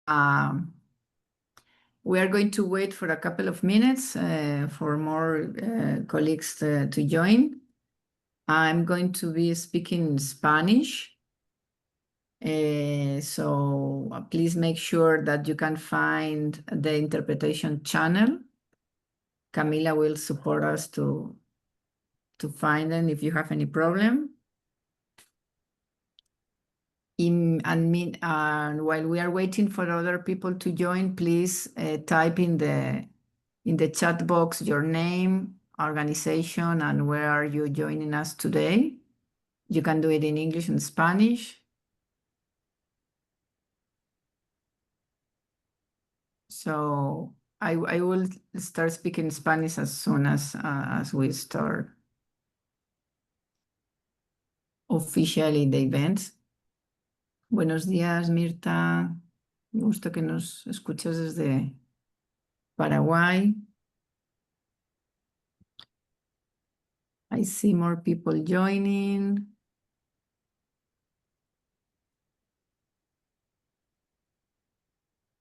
We are going to wait for a couple of minutes for more colleagues to join. I'm going to be speaking in Spanish. So please make sure that you can find the interpretation channel. Camila will support us to find them if you have any problem. And while we are waiting for other people to join, please type in the chat box your name, organization, and where are you joining us today. You can do it in English and Spanish. So I will start speaking Spanish as soon as we start officially the events. Buenos días, Mirta. Me gusta que nos escuches desde Paraguay. I see more people joining.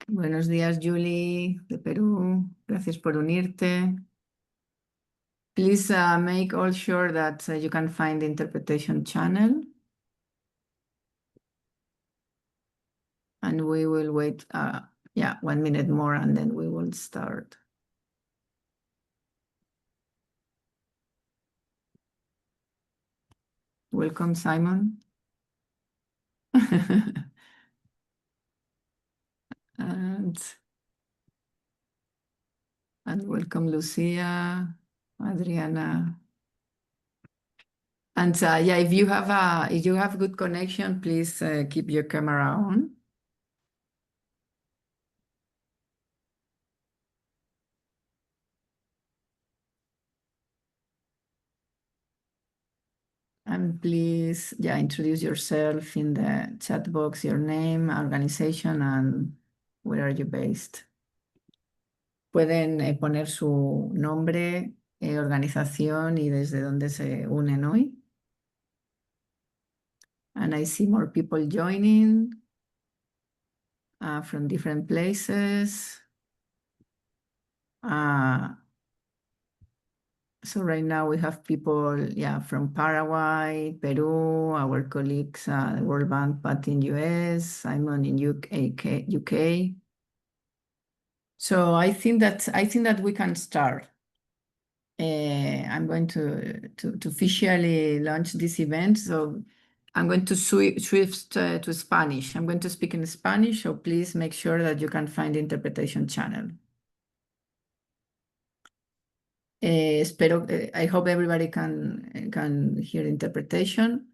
Buenos días, Julie, de Perú. Gracias por unirte. Please make all sure that you can find the interpretation channel. And we will wait, 1 minute more, and then we will start. Welcome, Simon. and welcome, Lucia, Adriana. And if you have good connection, please keep your camera on. And please, introduce yourself in the chat box, your name, organization, and where are you based. Pueden poner su nombre, organización y desde dónde se unen hoy. And I see more people joining from different places. So right now we have people, from Paraguay, Peru, our colleagues, World Bank, Pat in US, Simon in UK. So I think that we can start. I'm going to officially launch this event. So I'm going to switch to Spanish. I'm going to speak in Spanish, so please make sure that you can find the interpretation channel. I hope everybody can hear the interpretation.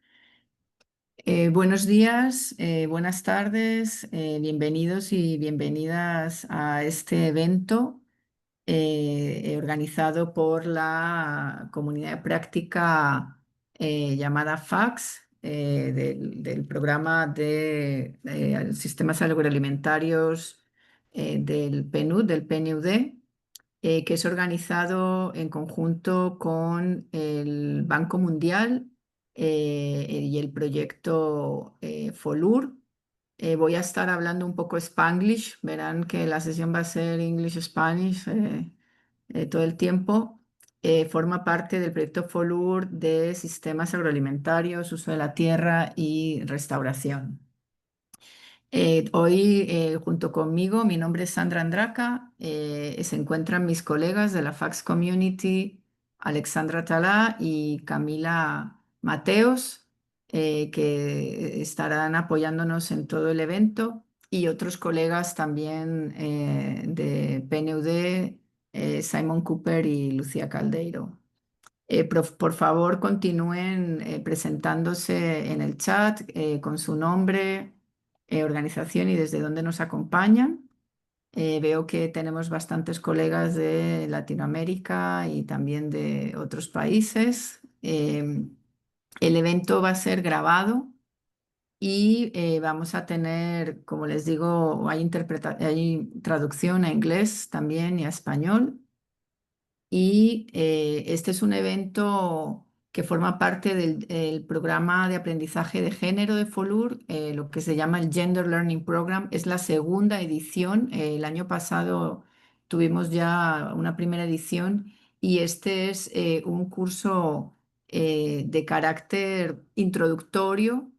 Buenos días, buenas tardes, bienvenidos y bienvenidas a este evento organizado por la comunidad de práctica llamada FAX del programa de sistemas agroalimentarios del PNUD, del PNUD. Que es organizado en conjunto con el Banco Mundial y el proyecto FOLUR. Voy a estar hablando un poco Spanglish, verán que la sesión va a ser English-Spanish todo el tiempo. Forma parte del proyecto FOLUR de sistemas agroalimentarios, uso de la tierra y restauración. Hoy, junto conmigo, mi nombre es Sandra Andraka, se encuentran mis colegas de la FAX Community, Alexandra Talá y Camila Mateos, que estarán apoyándonos en todo el evento, y otros colegas también de PNUD, Simon Cooper y Lucía Caldeiro. Por favor, continúen presentándose en el chat con su nombre, organización y desde dónde nos acompañan. Veo que tenemos bastantes colegas de Latinoamérica y también de otros países. El evento va a ser grabado y vamos a tener, como les digo, hay traducción a inglés también y a español. Y este es un evento que forma parte del el programa de aprendizaje de género de FOLUR, lo que se llama el Gender Learning Program. Es la segunda edición. El año pasado tuvimos ya una primera edición y este es un curso de carácter introductorio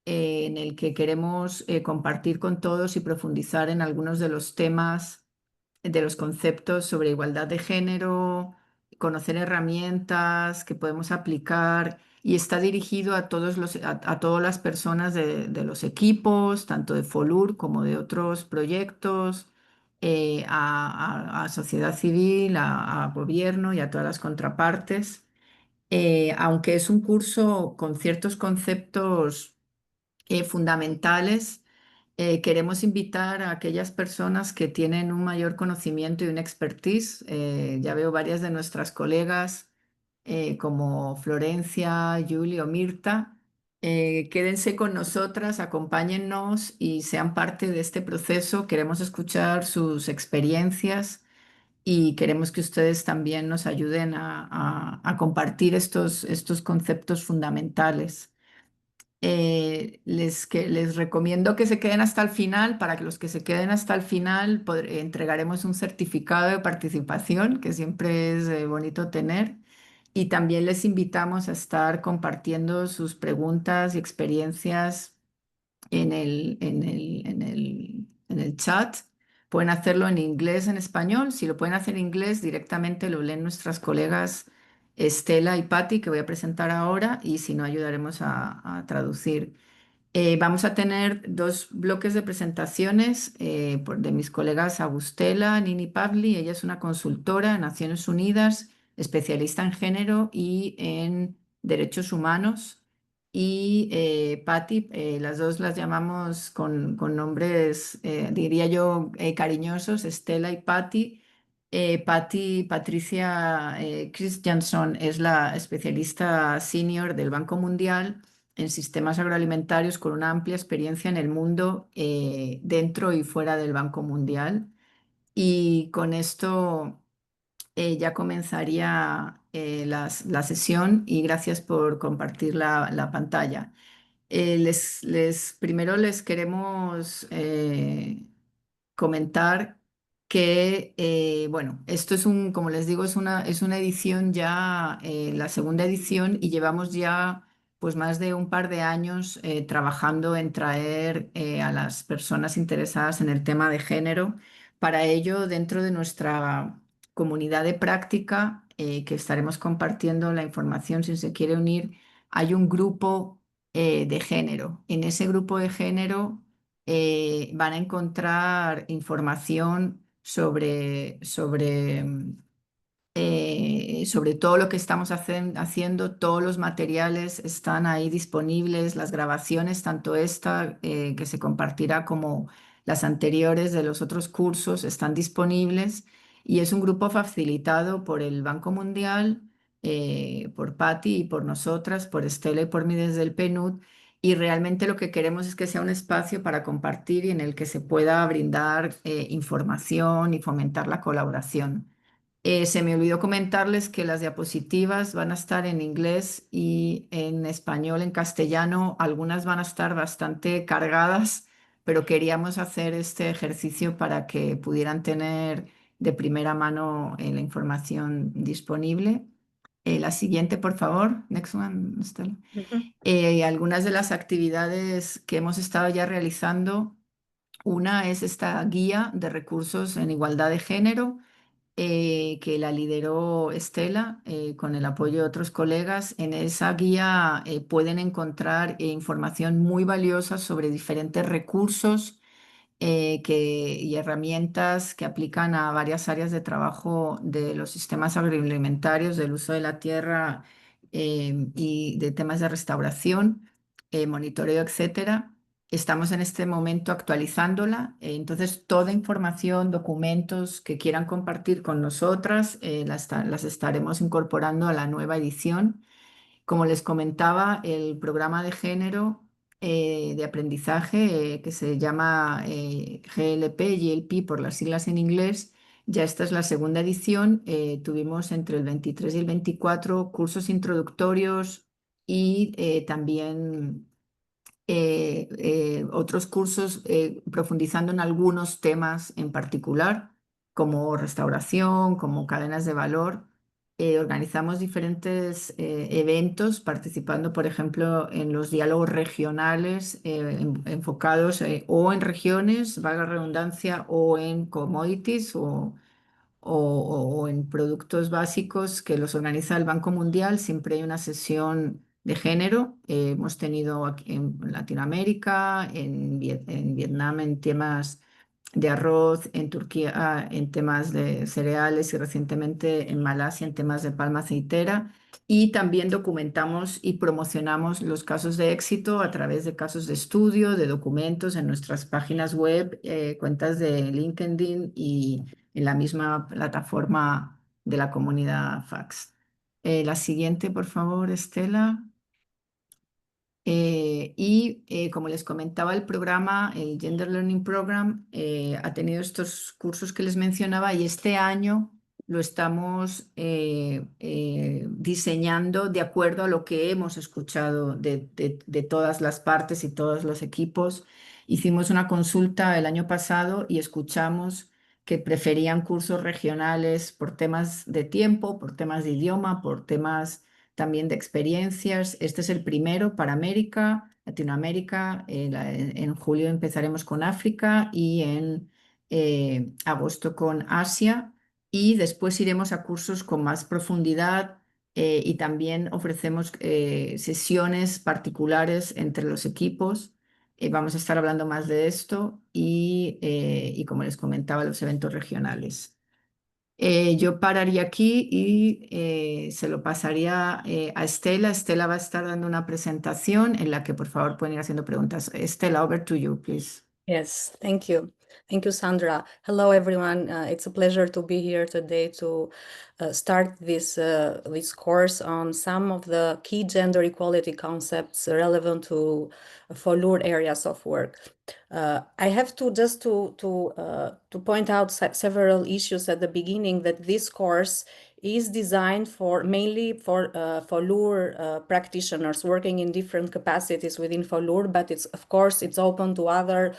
en el que queremos compartir con todos y profundizar en algunos de los temas, de los conceptos sobre igualdad de género, conocer herramientas que podemos aplicar y está dirigido a a todas las personas de los equipos, tanto de FOLUR como de otros proyectos, a sociedad civil, a gobierno y a todas las contrapartes. Aunque es un curso con ciertos conceptos fundamentales, queremos invitar a aquellas personas que tienen un mayor conocimiento y una expertise. Ya veo varias de nuestras colegas, como Florencia, Julie o Mirta. Quédense con nosotras, acompáñennos y sean parte de este proceso. Queremos escuchar sus experiencias y queremos que ustedes también nos ayuden a compartir estos conceptos fundamentales. Les recomiendo que se queden hasta el final. Para que los que se queden hasta el final, entregaremos un certificado de participación, que siempre es bonito tener. Y también les invitamos a estar compartiendo sus preguntas y experiencias en el chat. Pueden hacerlo en inglés, en español. Si lo pueden hacer en inglés, directamente lo leen nuestras colegas Estela y Patti, que voy a presentar ahora, y si no, ayudaremos a traducir. Vamos a tener dos bloques de presentaciones de mis colegas Agustela Nini-Pavli. Ella es una consultora en Naciones Unidas, especialista en género y en derechos humanos. Y Patti, las dos las llamamos con nombres, diría yo, cariñosos, Estela y Patti. Patricia Kristjanson es la especialista senior del Banco Mundial en sistemas agroalimentarios con una amplia experiencia en el mundo, dentro y fuera del Banco Mundial. Y con esto ya comenzaría la sesión y gracias por compartir la pantalla. Primero les queremos comentar que, bueno, esto es como les digo, es una edición ya, la segunda edición, y llevamos ya pues más de un par de años trabajando en traer a las personas interesadas en el tema de género. Para ello, dentro de nuestra comunidad de práctica, que estaremos compartiendo la información si se quiere unir, hay un grupo de género. En ese grupo de género van a encontrar información sobre todo lo que estamos haciendo. Todos los materiales están ahí disponibles, las grabaciones, tanto esta que se compartirá como las anteriores de los otros cursos, están disponibles, y es un grupo facilitado por el Banco Mundial, por Patti y por nosotras, por Estela y por mí desde el PNUD. Y realmente lo que queremos es que sea un espacio para compartir y en el que se pueda brindar información y fomentar la colaboración. Se me olvidó comentarles que las diapositivas van a estar en inglés y en español, en castellano. Algunas van a estar bastante cargadas, pero queríamos hacer este ejercicio para que pudieran tener de primera mano la información disponible. La siguiente, por favor. Next one, Estela. Ujú. Algunas de las actividades que hemos estado ya realizando. Una es esta guía de recursos en igualdad de género, que la lideró Estela, con el apoyo de otros colegas. En esa guía pueden encontrar información muy valiosa sobre diferentes recursos y herramientas que aplican a varias áreas de trabajo de los sistemas agroalimentarios, del uso de la tierra, y de temas de restauración, monitoreo, etcétera. Estamos en este momento actualizándola, entonces toda información, documentos que quieran compartir con nosotras, las estaremos incorporando a la nueva edición. Como les comentaba, el programa de género de aprendizaje, que se llama GLP, GLP por las siglas en inglés, Ya esta es la segunda edición. Tuvimos entre el 23 y el 24 cursos introductorios y también otros cursos profundizando en algunos temas en particular, como restauración, como cadenas de valor. Organizamos diferentes eventos participando, por ejemplo, en los diálogos regionales enfocados o en regiones, valga la redundancia, o en commodities o en productos básicos que los organiza el Banco Mundial. Siempre hay una sesión de género. Hemos tenido aquí en Latinoamérica, en Vietnam en temas de arroz, en Turquía en temas de cereales y recientemente en Malasia en temas de palma aceitera. Y también documentamos y promocionamos los casos de éxito a través de casos de estudio, de documentos en nuestras páginas web, cuentas de LinkedIn y en la misma plataforma de la comunidad Fax. La siguiente, por favor, Estela. Como les comentaba, el programa, el Gender Learning Program, ha tenido estos cursos que les mencionaba y este año lo estamos diseñando de acuerdo a lo que hemos escuchado de todas las partes y todos los equipos. Hicimos una consulta el año pasado y escuchamos que preferían cursos regionales por temas de tiempo, por temas de idioma, por temas también de experiencias. Este es el primero para América, Latinoamérica. En julio empezaremos con África y en agosto con Asia. Y después iremos a cursos con más profundidad y también ofrecemos sesiones particulares entre los equipos. Vamos a estar hablando más de esto y como les comentaba, los eventos regionales. Yo pararía aquí y se lo pasaría a Estela. Estela va a estar dando una presentación en la que por favor pueden ir haciendo preguntas. Estela, over to you, please. Yes, thank you. Thank you, Sandra. Hello, everyone. It's a pleasure to be here today to start this course on some of the key gender equality concepts relevant to FOLUR areas of work. I have to just to point out several issues at the beginning that this course is designed mainly for FOLUR practitioners working in different capacities within FOLUR, but of course it's open to other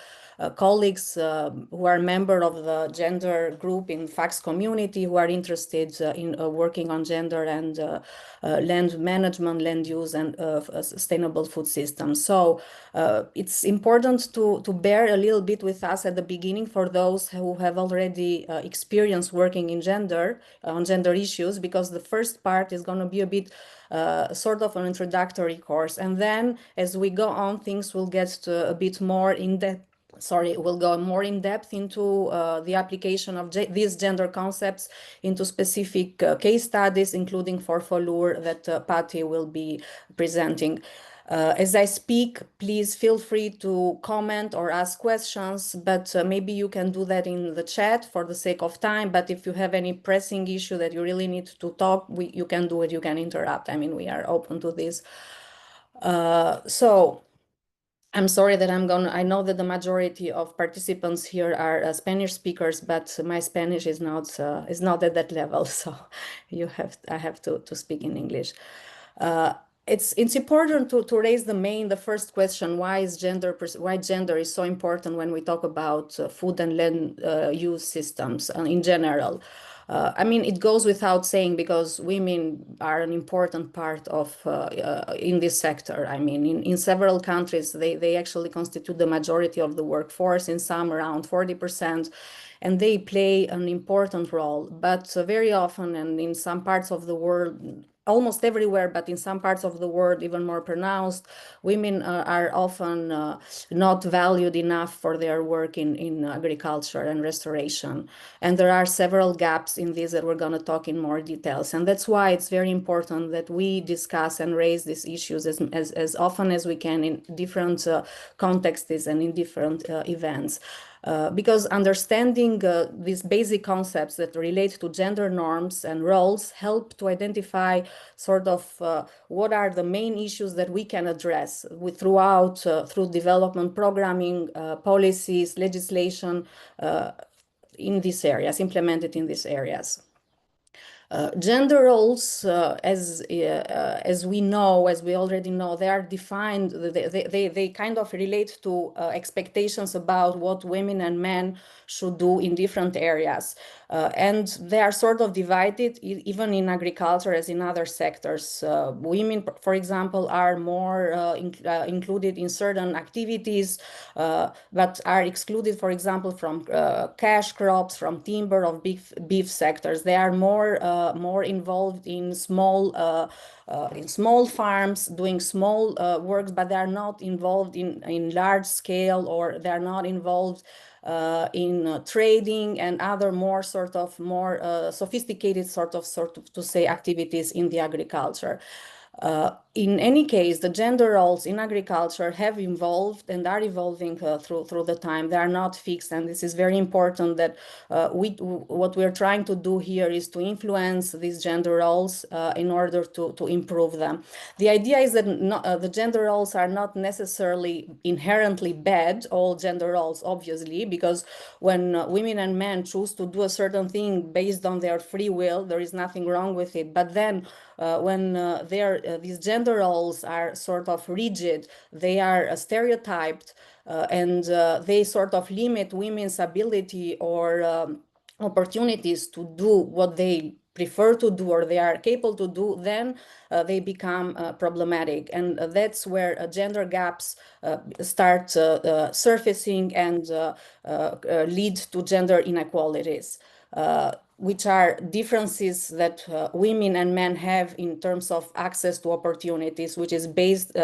colleagues who are member of the gender group in FACS community who are interested in working on gender and land management, land use, and sustainable food systems. So it's important to bear a little bit with us at the beginning for those who have already experience working in gender, on gender issues, because the first part is going to be a bit sort of an introductory course. And then as we go on, things will get to a bit more in depth. We'll go more in depth into the application of these gender concepts into specific case studies, including for FOLUR that Patty will be presenting. As I speak, please feel free to comment or ask questions, but maybe you can do that in the chat for the sake of time. But if you have any pressing issue that you really need to talk, you can do it, you can interrupt. I mean, we are open to this. So I'm sorry that I know that the majority of participants here are Spanish speakers, but my Spanish is not at that level, so I have to speak in English. It's important to raise the first question: why gender is so important when we talk about food and land use systems in general. I mean, it goes without saying because women are an important part of in this sector. I mean, in several countries, they actually constitute the majority of the workforce, in some around 40%, and they play an important role. But very often, and in some parts of the world, almost everywhere, but in some parts of the world even more pronounced, women are often not valued enough for their work in agriculture and restoration. And there are several gaps in this that we're going to talk in more details. And that's why it's very important that we discuss and raise these issues as often as we can in different contexts and in different events. Because understanding these basic concepts that relate to gender norms and roles help to identify sort of what are the main issues that we can address through development programming, policies, legislation, in these areas, implemented in these areas. Gender roles, as we know, as we already know, they are defined, they kind of relate to expectations about what women and men should do in different areas. And they are sort of divided even in agriculture as in other sectors. Women, for example, are more included in certain activities, but are excluded, for example, from cash crops, from timber, of beef sectors. They are more involved in small farms, doing small works, but they are not involved in large scale, or they are not involved in trading and other more sophisticated sort of to say activities in the agriculture. In any case, the gender roles in agriculture have evolved and are evolving through the time. They are not fixed, and this is very important that what we're trying to do here is to influence these gender roles in order to improve them. The idea is that the gender roles are not necessarily inherently bad, all gender roles, obviously, because when women and men choose to do a certain thing based on their free will, there is nothing wrong with it. But then when these gender roles are sort of rigid, they are stereotyped, and they sort of limit women's ability or opportunities to do what they prefer to do or they are capable to do, then they become problematic. And that's where gender gaps start surfacing and lead to gender inequalities. Which are differences that women and men have in terms of access to opportunities, which is based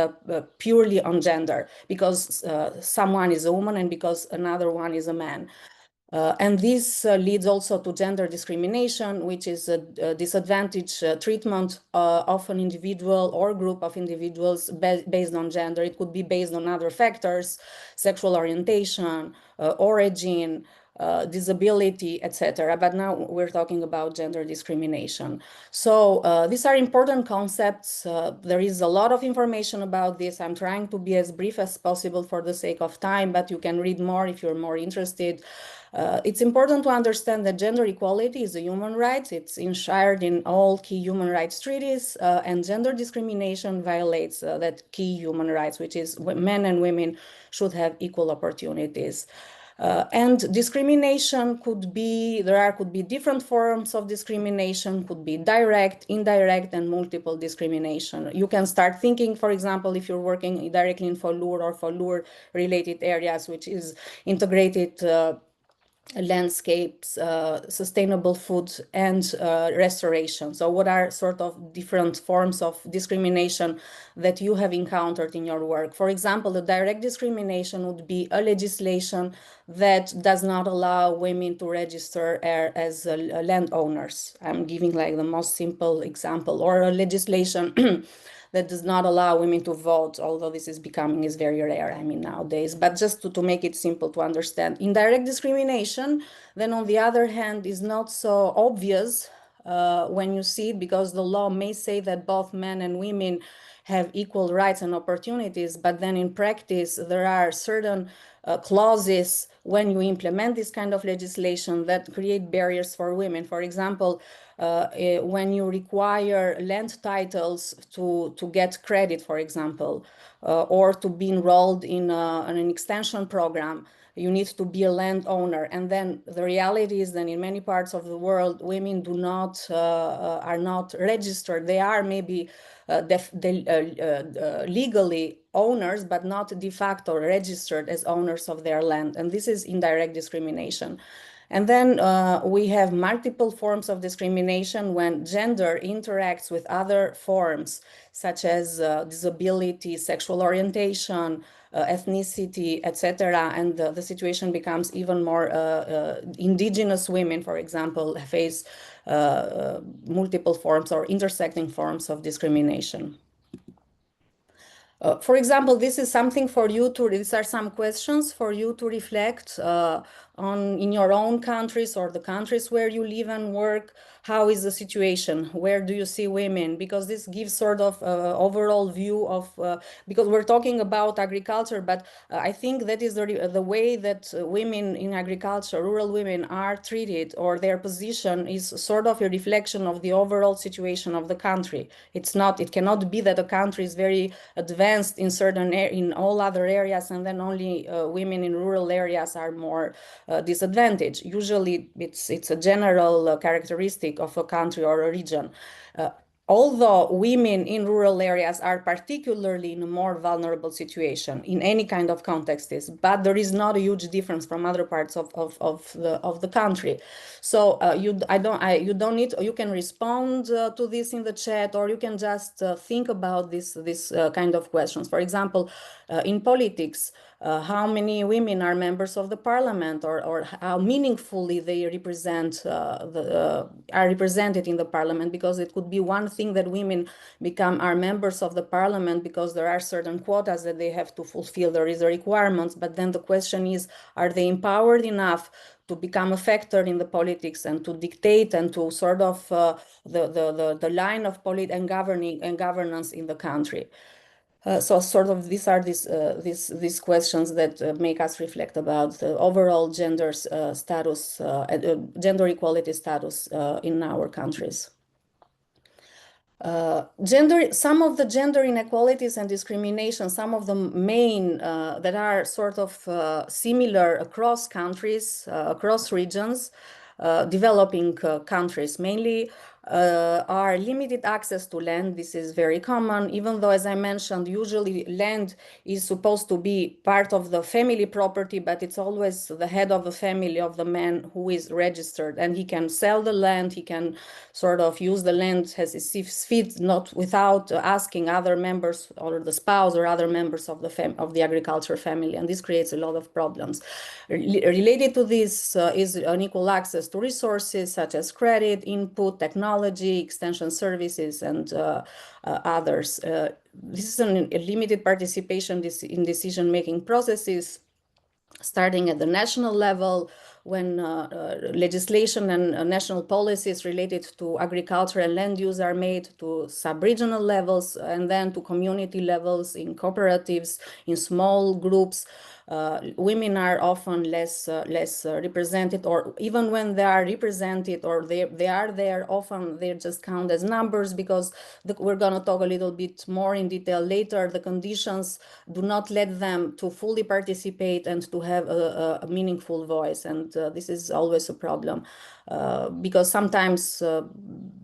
purely on gender, because someone is a woman and because another one is a man. And this leads also to gender discrimination, which is a disadvantage treatment of an individual or group of individuals based on gender. It could be based on other factors, sexual orientation, origin, disability, etc. But now we're talking about gender discrimination. So these are important concepts. There is a lot of information about this. I'm trying to be as brief as possible for the sake of time, but you can read more if you're more interested. It's important to understand that gender equality is a human right. It's enshrined in all key human rights treaties, and gender discrimination violates that key human rights, which is men and women should have equal opportunities. And discrimination could be different forms of discrimination, could be direct, indirect, and multiple discrimination. You can start thinking, for example, if you're working directly in FOLUR or FOLUR related areas, which is integrated landscapes, sustainable food, and restoration. So what are sort of different forms of discrimination that you have encountered in your work? For example, the direct discrimination would be a legislation that does not allow women to register as landowners. I'm giving like the most simple example. Or a legislation that does not allow women to vote, although this is very rare, I mean, nowadays. But just to make it simple to understand. Indirect discrimination, then on the other hand, is not so obvious when you see it, because the law may say that both men and women have equal rights and opportunities, but then in practice, there are certain clauses when you implement this kind of legislation that create barriers for women. For example, when you require land titles to get credit, for example, or to be enrolled in an extension program, you need to be a landowner. And then the reality is that in many parts of the world, women are not registered. They are maybe legally owners, but not de facto registered as owners of their land. And this is indirect discrimination. And then we have multiple forms of discrimination when gender interacts with other forms, such as disability, sexual orientation, ethnicity, etc. And the situation becomes even more indigenous women, for example, face multiple forms or intersecting forms of discrimination. For example, this is something for you these are some questions for you to reflect in your own countries or the countries where you live and work? How is the situation? Where do you see women? Because this gives sort of overall view of, because we're talking about agriculture, but I think that is the way that women in agriculture, rural women, are treated, or their position is sort of a reflection of the overall situation of the country. It cannot be that a country is very advanced in in all other areas, and then only women in rural areas are more disadvantaged. Usually it's a general characteristic of a country or a region. Although women in rural areas are particularly in a more vulnerable situation in any kind of context, but there is not a huge difference from other parts of the country. So you don't need, you can respond to this in the chat, or you can just think about this kind of questions. For example, in politics, how many women are members of the parliament, or how meaningfully they represent are represented in the parliament, because it could be one thing that women are members of the parliament because there are certain quotas that they have to fulfill, there is a requirements, but then the question is, are they empowered enough to become a factor in the politics and to dictate and to sort of the line of and governing and governance in the country? So sort of these are these questions that make us reflect about the overall gender status, gender equality status in our countries. Some of the gender inequalities and discrimination, some of the main that are sort of similar across countries, across regions, developing countries mainly, are limited access to land. This is very common, even though, as I mentioned, usually land is supposed to be part of the family property, but it's always the head of the family of the man who is registered, and he can sell the land, he can sort of use the land as he sees fit, not without asking other members or the spouse or other members of the agriculture family, and this creates a lot of problems. Related to this is unequal access to resources such as credit, input, technology, extension services, and others. This is a limited participation in decision-making processes, starting at the national level, when legislation and national policies related to agriculture and land use are made, to sub-regional levels, and then to community levels in cooperatives, in small groups. Women are often less represented, or even when they are represented or they are there, often they just count as numbers, because we're going to talk a little bit more in detail later. The conditions do not let them to fully participate and to have a meaningful voice, and this is always a problem. Because sometimes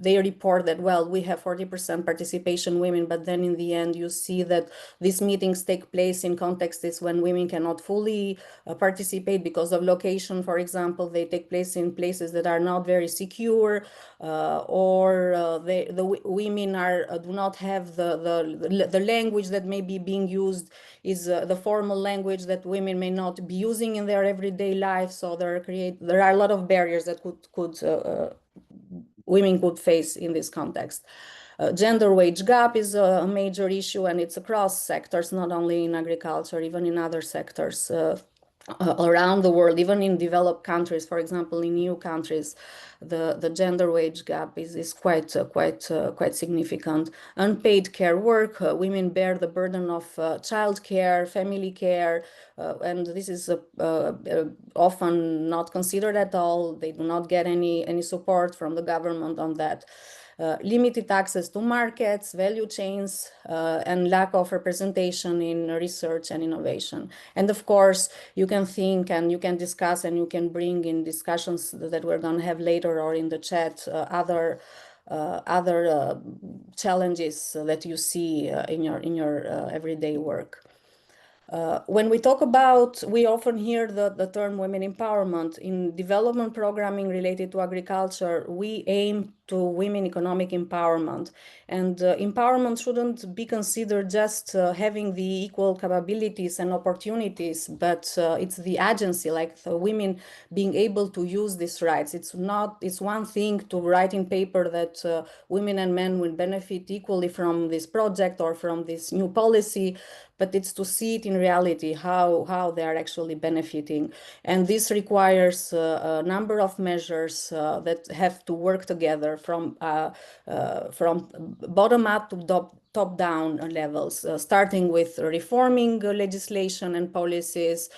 they report that, well, we have 40% participation women, but then in the end you see that these meetings take place in contexts when women cannot fully participate because of location. For example, they take place in places that are not very secure, or the women do not have the language that may be being used is the formal language that women may not be using in their everyday life. So there are a lot of barriers that women could face in this context. Gender wage gap is a major issue, and it's across sectors, not only in agriculture, even in other sectors around the world, even in developed countries. For example, in EU countries, the gender wage gap is quite significant. Unpaid care work, women bear the burden of child care, family care, and this is often not considered at all. They do not get any support from the government on that. Limited access to markets, value chains, and lack of representation in research and innovation. And of course, you can think and you can discuss and you can bring in discussions that we're going to have later or in the chat other challenges that you see in your everyday work. When we talk about, we often hear the term women empowerment. In development programming related to agriculture, we aim to women economic empowerment. And empowerment shouldn't be considered just having the equal capabilities and opportunities, but it's the agency, like the women being able to use these rights. It's one thing to write in paper that women and men will benefit equally from this project or from this new policy, but it's to see it in reality, how they are actually benefiting. And this requires a number of measures that have to work together from bottom up to top down levels, starting with reforming legislation and policies,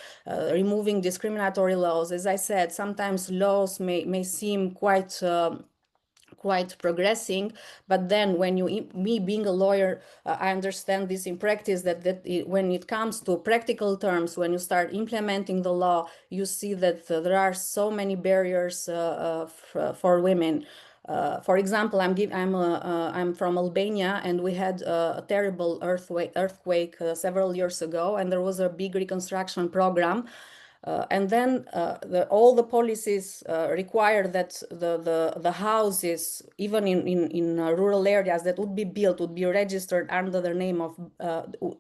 removing discriminatory laws. As I said, sometimes laws may seem quite progressing, but then when me being a lawyer, I understand this in practice, when it comes to practical terms, when you start implementing the law, you see that there are so many barriers for women. For example, I'm from Albania, and we had a terrible earthquake several years ago, and there was a big reconstruction program. And then all the policies require that the houses, even in rural areas, that would be built, would be registered under the name of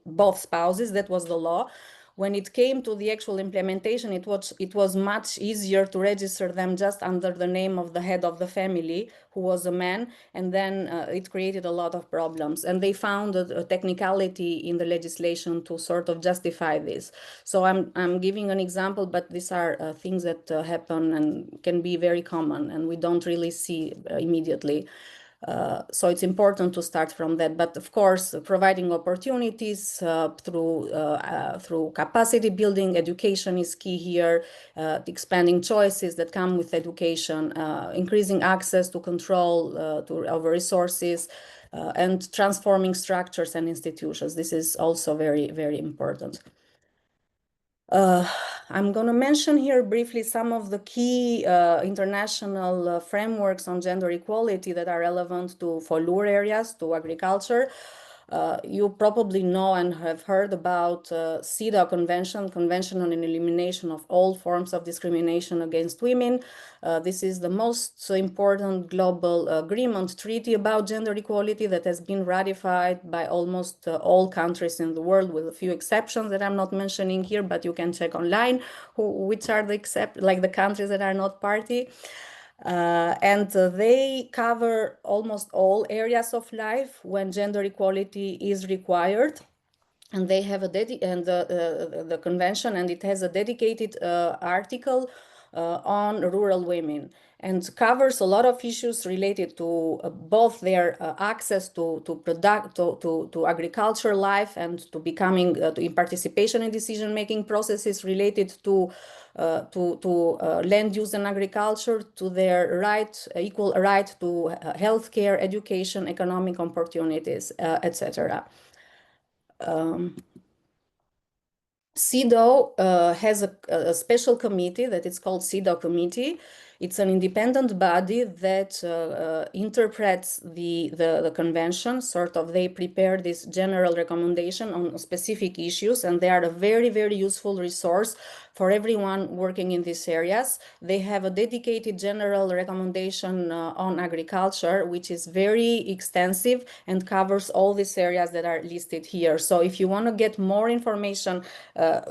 both spouses. That was the law. When it came to the actual implementation, it was much easier to register them just under the name of the head of the family, who was a man, and then it created a lot of problems. And they found a technicality in the legislation to sort of justify this. So I'm giving an example, but these are things that happen and can be very common, and we don't really see immediately. So it's important to start from that. But of course, providing opportunities through capacity building, education is key here, expanding choices that come with education, increasing access to control over resources, and transforming structures and institutions. This is also very, very important. I'm going to mention here briefly some of the key international frameworks on gender equality that are relevant to FOLUR areas, to agriculture. You probably know and have heard about CEDAW Convention on an Elimination of All Forms of Discrimination Against Women. This is the most important global agreement, treaty about gender equality that has been ratified by almost all countries in the world, with a few exceptions that I'm not mentioning here, but you can check online which are the countries that are not party. And they cover almost all areas of life when gender equality is required. And they have the convention, and it has a dedicated article on rural women, and covers a lot of issues related to both their access to agriculture life, and to becoming in participation in decision-making processes related to land use and agriculture, to their equal right to healthcare, education, economic opportunities, etc. CEDAW has a special committee that is called CEDAW Committee. It's an independent body that interprets the convention. Sort of, they prepare this general recommendation on specific issues, and they are a very, very useful resource for everyone working in these areas. They have a dedicated general recommendation on agriculture, which is very extensive and covers all these areas that are listed here. So if you want to get more information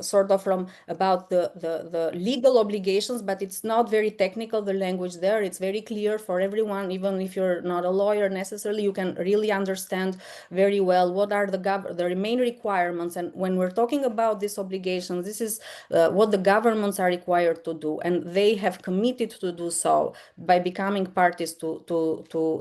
sort of about the legal obligations, but it's not very technical, the language there, it's very clear for everyone. Even if you're not a lawyer necessarily, you can really understand very well what are the main requirements. And when we're talking about these obligations, this is what the governments are required to do, and they have committed to do so by becoming parties to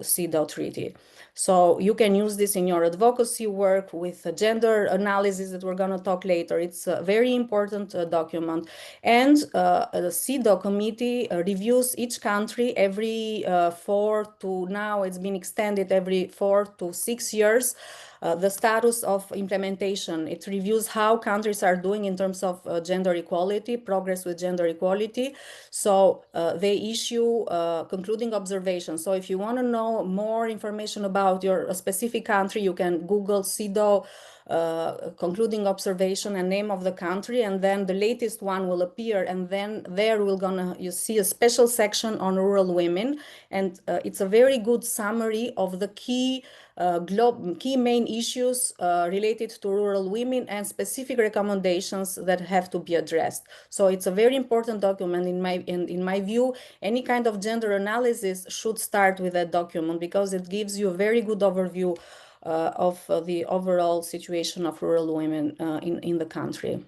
CEDAW treaty. So you can use this in your advocacy work with gender analysis that we're going to talk later. It's a very important document. And the CEDAW committee reviews each country every now it's been extended every 4 to 6 years. The status of implementation. It reviews how countries are doing in terms of gender equality, progress with gender equality. So they issue concluding observations. So if you want to know more information about your specific country, you can Google CEDAW concluding observation and name of the country, and then the latest one will appear, and then there you see a special section on rural women, and it's a very good summary of the key main issues related to rural women and specific recommendations that have to be addressed. So it's a very important document in my view. Any kind of gender analysis should start with that document, because it gives you a very good overview the overall situation of rural women in the country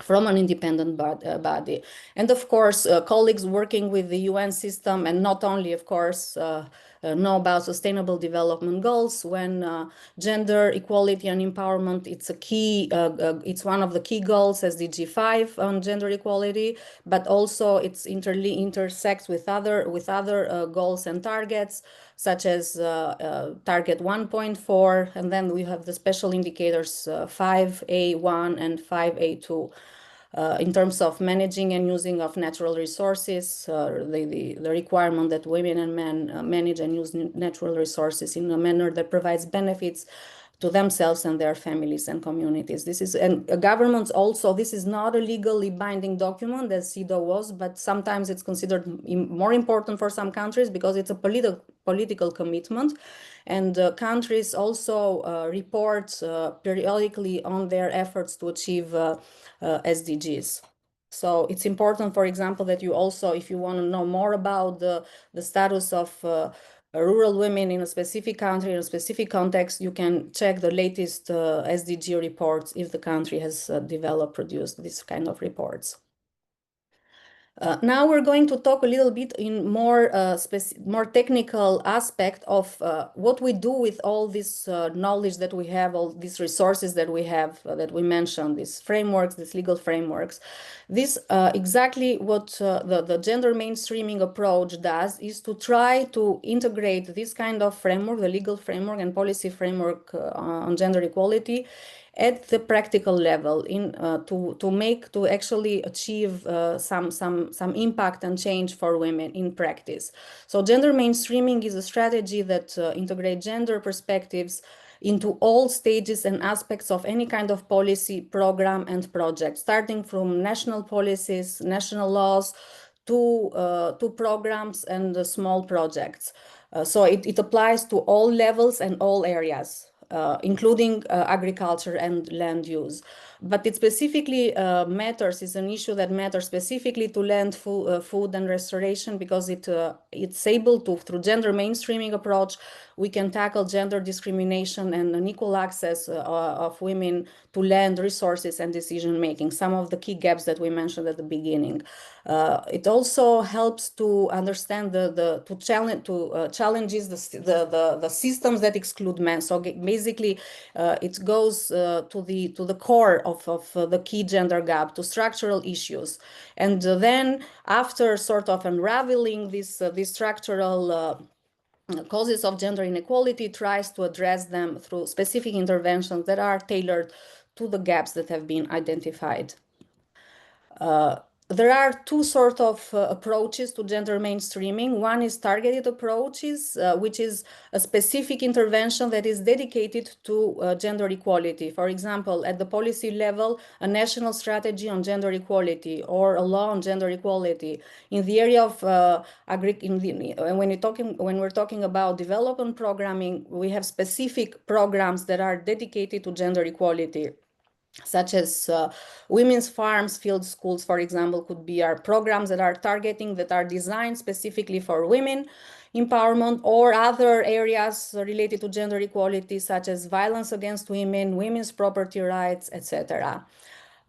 from an independent body. And of course, colleagues working with the UN system, and not only, of course, know about sustainable development goals when gender equality and empowerment, it's a key, it's one of the key goals, SDG 5 on gender equality, but also it's intersects with other goals and targets, such as target 1.4, and then we have the special indicators 5A1 and 5A2. In terms of managing and using of natural resources, the requirement that women and men manage and use natural resources in a manner that provides benefits to themselves and their families and communities. This is, and governments also, this is not a legally binding document as CEDAW was, but sometimes it's considered more important for some countries because it's a political commitment. And countries also report periodically on their efforts to achieve SDGs. So it's important, for example, that you also, if you want to know more about the status of rural women in a specific country, in a specific context, you can check the latest SDG reports if the country has produced this kind of reports. Now we're going to talk a little bit in more technical aspect of what we do with all this knowledge that we have, all these resources that we have, that we mentioned, these frameworks, these legal frameworks. This exactly what the gender mainstreaming approach does is to try to integrate this kind of framework, the legal framework and policy framework on gender equality at the practical level to actually achieve some impact and change for women in practice. So gender mainstreaming is a strategy that integrates gender perspectives into all stages and aspects of any kind of policy, program, and project, starting from national policies, national laws, to programs and small projects. So it applies to all levels and all areas. Including agriculture and land use. But it specifically matters, is an issue that matters specifically to land, food and restoration, because it's able to, through gender mainstreaming approach, we can tackle gender discrimination and unequal access of women to land, resources, and decision making, some of the key gaps that we mentioned at the beginning. It also helps to understand challenges the systems that exclude men. So basically, it goes to the core of the key gender gap, to structural issues, and then after sort of unraveling these structural causes of gender inequality, tries to address them through specific interventions that are tailored to the gaps that have been identified. There are two sort of approaches to gender mainstreaming. One is targeted approaches, which is a specific intervention that is dedicated to gender equality. For example, at the policy level, a national strategy on gender equality or a law on gender equality. In the area of when we're talking about development programming, we have specific programs that are dedicated to gender equality, such as women's farms, field schools, for example, could be our programs that are designed specifically for women empowerment, or other areas related to gender equality, such as violence against women, women's property rights, etc.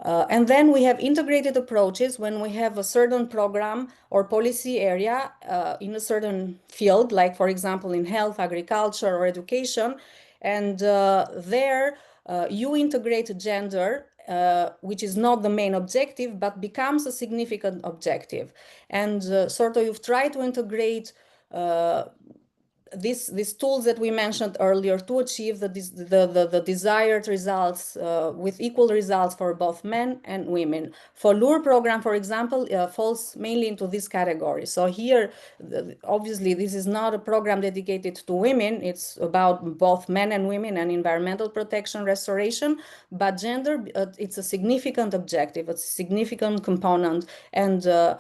And then we have integrated approaches when we have a certain program or policy area in a certain field, like, for example, in health, agriculture, or education. And there you integrate gender, which is not the main objective, but becomes a significant objective. And sort of you've tried to integrate these tools that we mentioned earlier to achieve the desired results with equal results for both men and women. FOLUR program, for example, falls mainly into this category. So here, obviously, this is not a program dedicated to women. It's about both men and women and environmental protection, restoration, but gender, it's a significant objective, it's a significant component. And the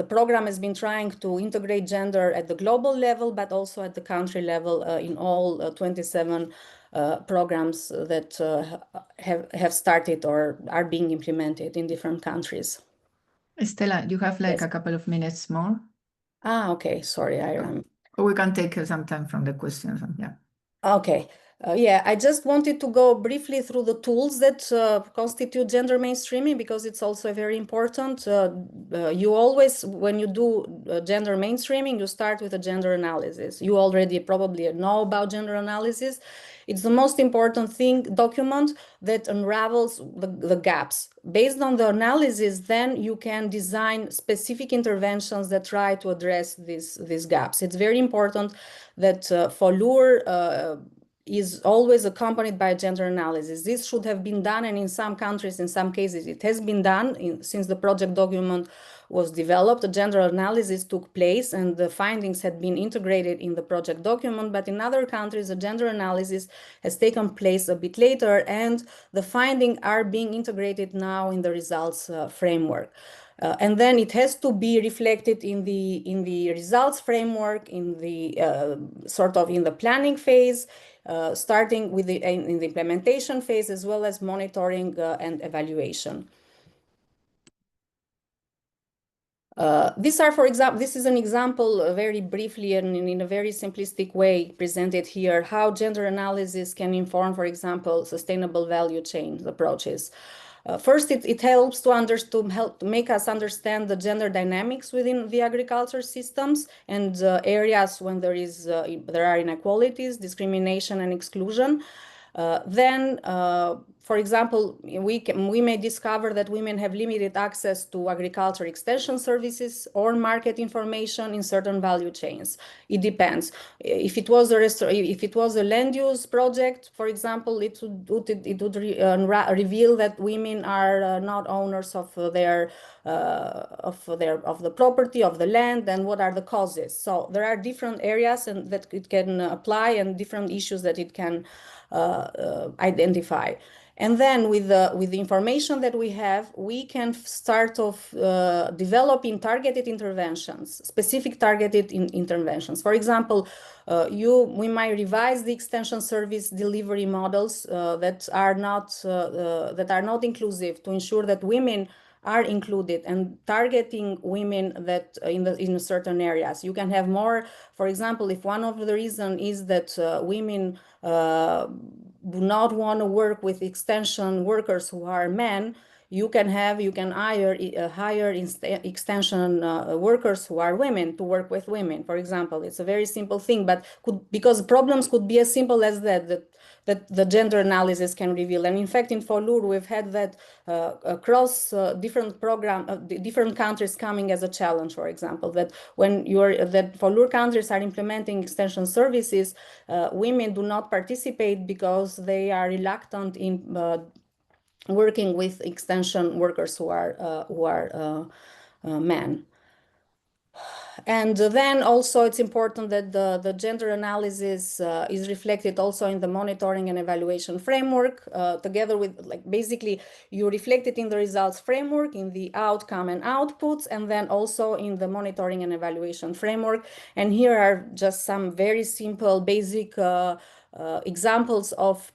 program has been trying to integrate gender at the global level, but also at the country level in all 27 programs that have started or are being implemented in different countries. Estela, you have like Yes. a couple of minutes more. Okay, sorry. Or we can take some time from the questions. Yeah. Okay. Yeah, I just wanted to go briefly through the tools that constitute gender mainstreaming because it's also very important. You always, when you do gender mainstreaming, you start with a gender analysis. You already probably know about gender analysis. It's the most important document that unravels the gaps. Based on the analysis, then you can design specific interventions that try to address these gaps. It's very important that FOLUR is always accompanied by gender analysis. This should have been done, and in some countries, in some cases, it has been done since the project document was developed. A gender analysis took place, and the findings had been integrated in the project document. But in other countries, a gender analysis has taken place a bit later, and the findings are being integrated now in the results framework. And then it has to be reflected in the results framework, in the sort of in the planning phase, starting with in the implementation phase, as well as monitoring and evaluation. These are, for example, this is an example very briefly and in a very simplistic way presented here, how gender analysis can inform, for example, sustainable value chain approaches. First, it helps to make us understand the gender dynamics within the agriculture systems and areas when there are inequalities, discrimination, and exclusion. Then, for example, we may discover that women have limited access to agriculture extension services or market information in certain value chains. It depends. If it was a land use project, for example, it would reveal that women are not owners of the property of the land, and what are the causes. So there are different areas and that it can apply, and different issues that it can identify. And then with the information that we have, we can start off developing targeted interventions, specific targeted interventions. For example, we might revise the extension service delivery models that are not inclusive, to ensure that women are included, and targeting women that in certain areas. You can have more, for example, if one of the reasons is that women do not want to work with extension workers who are men, you can hire extension workers who are women to work with women, for example. It's a very simple thing, but because problems could be as simple as that the gender analysis can reveal. And in fact, in FOLUR, we've had that across different different countries coming as a challenge, for example, that that FOLUR countries are implementing extension services, women do not participate because they are reluctant in working with extension workers who are men. And then also it's important that the gender analysis is reflected also in the monitoring and evaluation framework, together with, like, basically you reflect it in the results framework, in the outcome and outputs, and then also in the monitoring and evaluation framework. And here are just some very simple basic examples of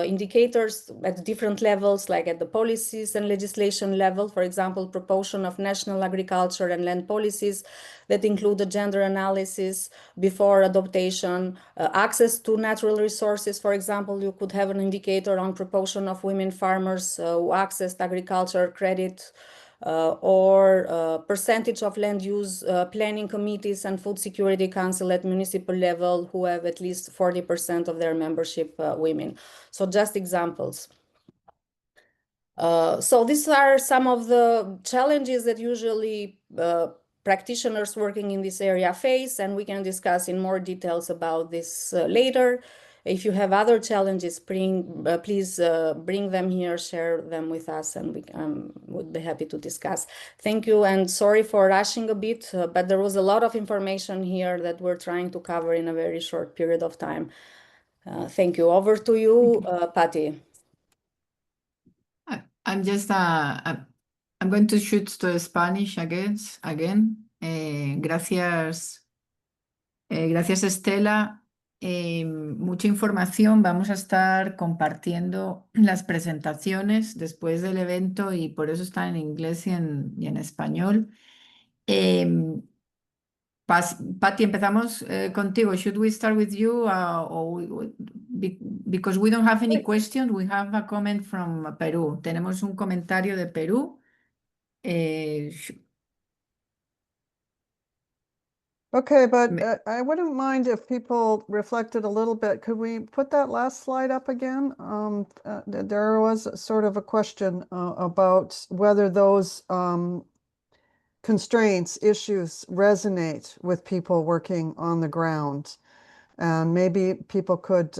indicators at different levels, like at the policies and legislation level. For example, proportion of national agriculture and land policies that include the gender analysis before adaptation, access to natural resources. For example, you could have an indicator on proportion of women farmers who accessed agriculture credit, or percentage of land use planning committees and food security council at municipal level who have at least 40% of their membership women. So just examples. So these are some of the challenges that usually practitioners working in this area face, and we can discuss in more details about this later. If you have other challenges, please bring them here, share them with us, and we would be happy to discuss. Thank you, and sorry for rushing a bit, but there was a lot of information here that we're trying to cover in a very short period of time. Thank you. Over to you, Patty. I'm going to switch to Spanish again. Gracias, Estela. Mucha información. Vamos a estar compartiendo las presentaciones después del evento, y por eso están en inglés y en español. Em, Patty, empezamos contigo. Should we start with you? Because we don't have any questions, we have a comment from Perú. Tenemos un comentario de Perú. Eh, sh- Okay, but me- I wouldn't mind if people reflected a little bit. Could we put that last slide up again? There was sort of a question about whether those constraints, issues resonate with people working on the ground. And maybe people could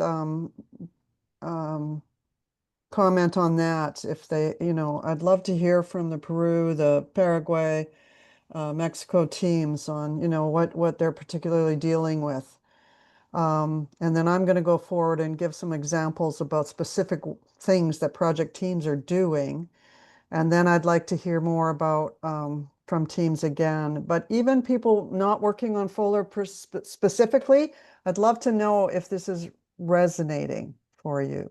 comment on that if they, I'd love to hear from the Peru, the Paraguay, Mexico teams on, what they're particularly dealing with. And then I'm going to go forward and give some examples about specific things that project teams are doing. And then I'd like to hear more about from teams again. But even people not working on FOLUR specifically, I'd love to know if this is resonating for you.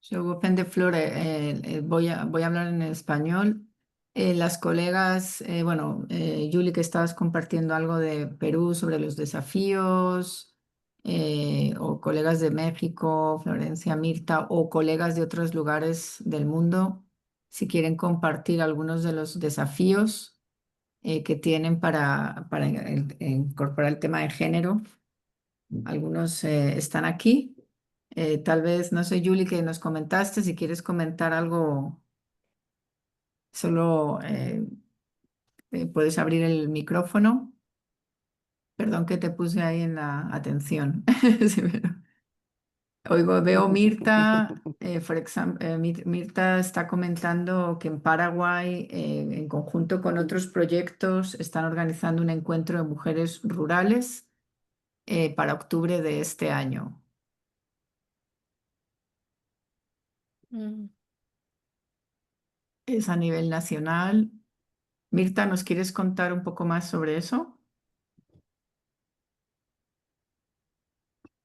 So open the floor. Voy a hablar en español. Las colegas, bueno, Julie, que estabas compartiendo algo de Perú sobre los desafíos, o colegas de México, Florencia, Mirta, o colegas de otros lugares del mundo, si quieren compartir algunos de los desafíos que tienen para incorporar el tema de género. Algunos están aquí. Tal vez, no sé, Julie, que nos comentaste, si quieres comentar algo, solo puedes abrir el micrófono. Perdón que te puse ahí en la atención. Sí, veo Mirta, Mirta está comentando que en Paraguay, en conjunto con otros proyectos, están organizando un encuentro de mujeres rurales para octubre de este año. Mm. Es a nivel nacional. Mirta, ¿nos quieres contar un poco más sobre eso?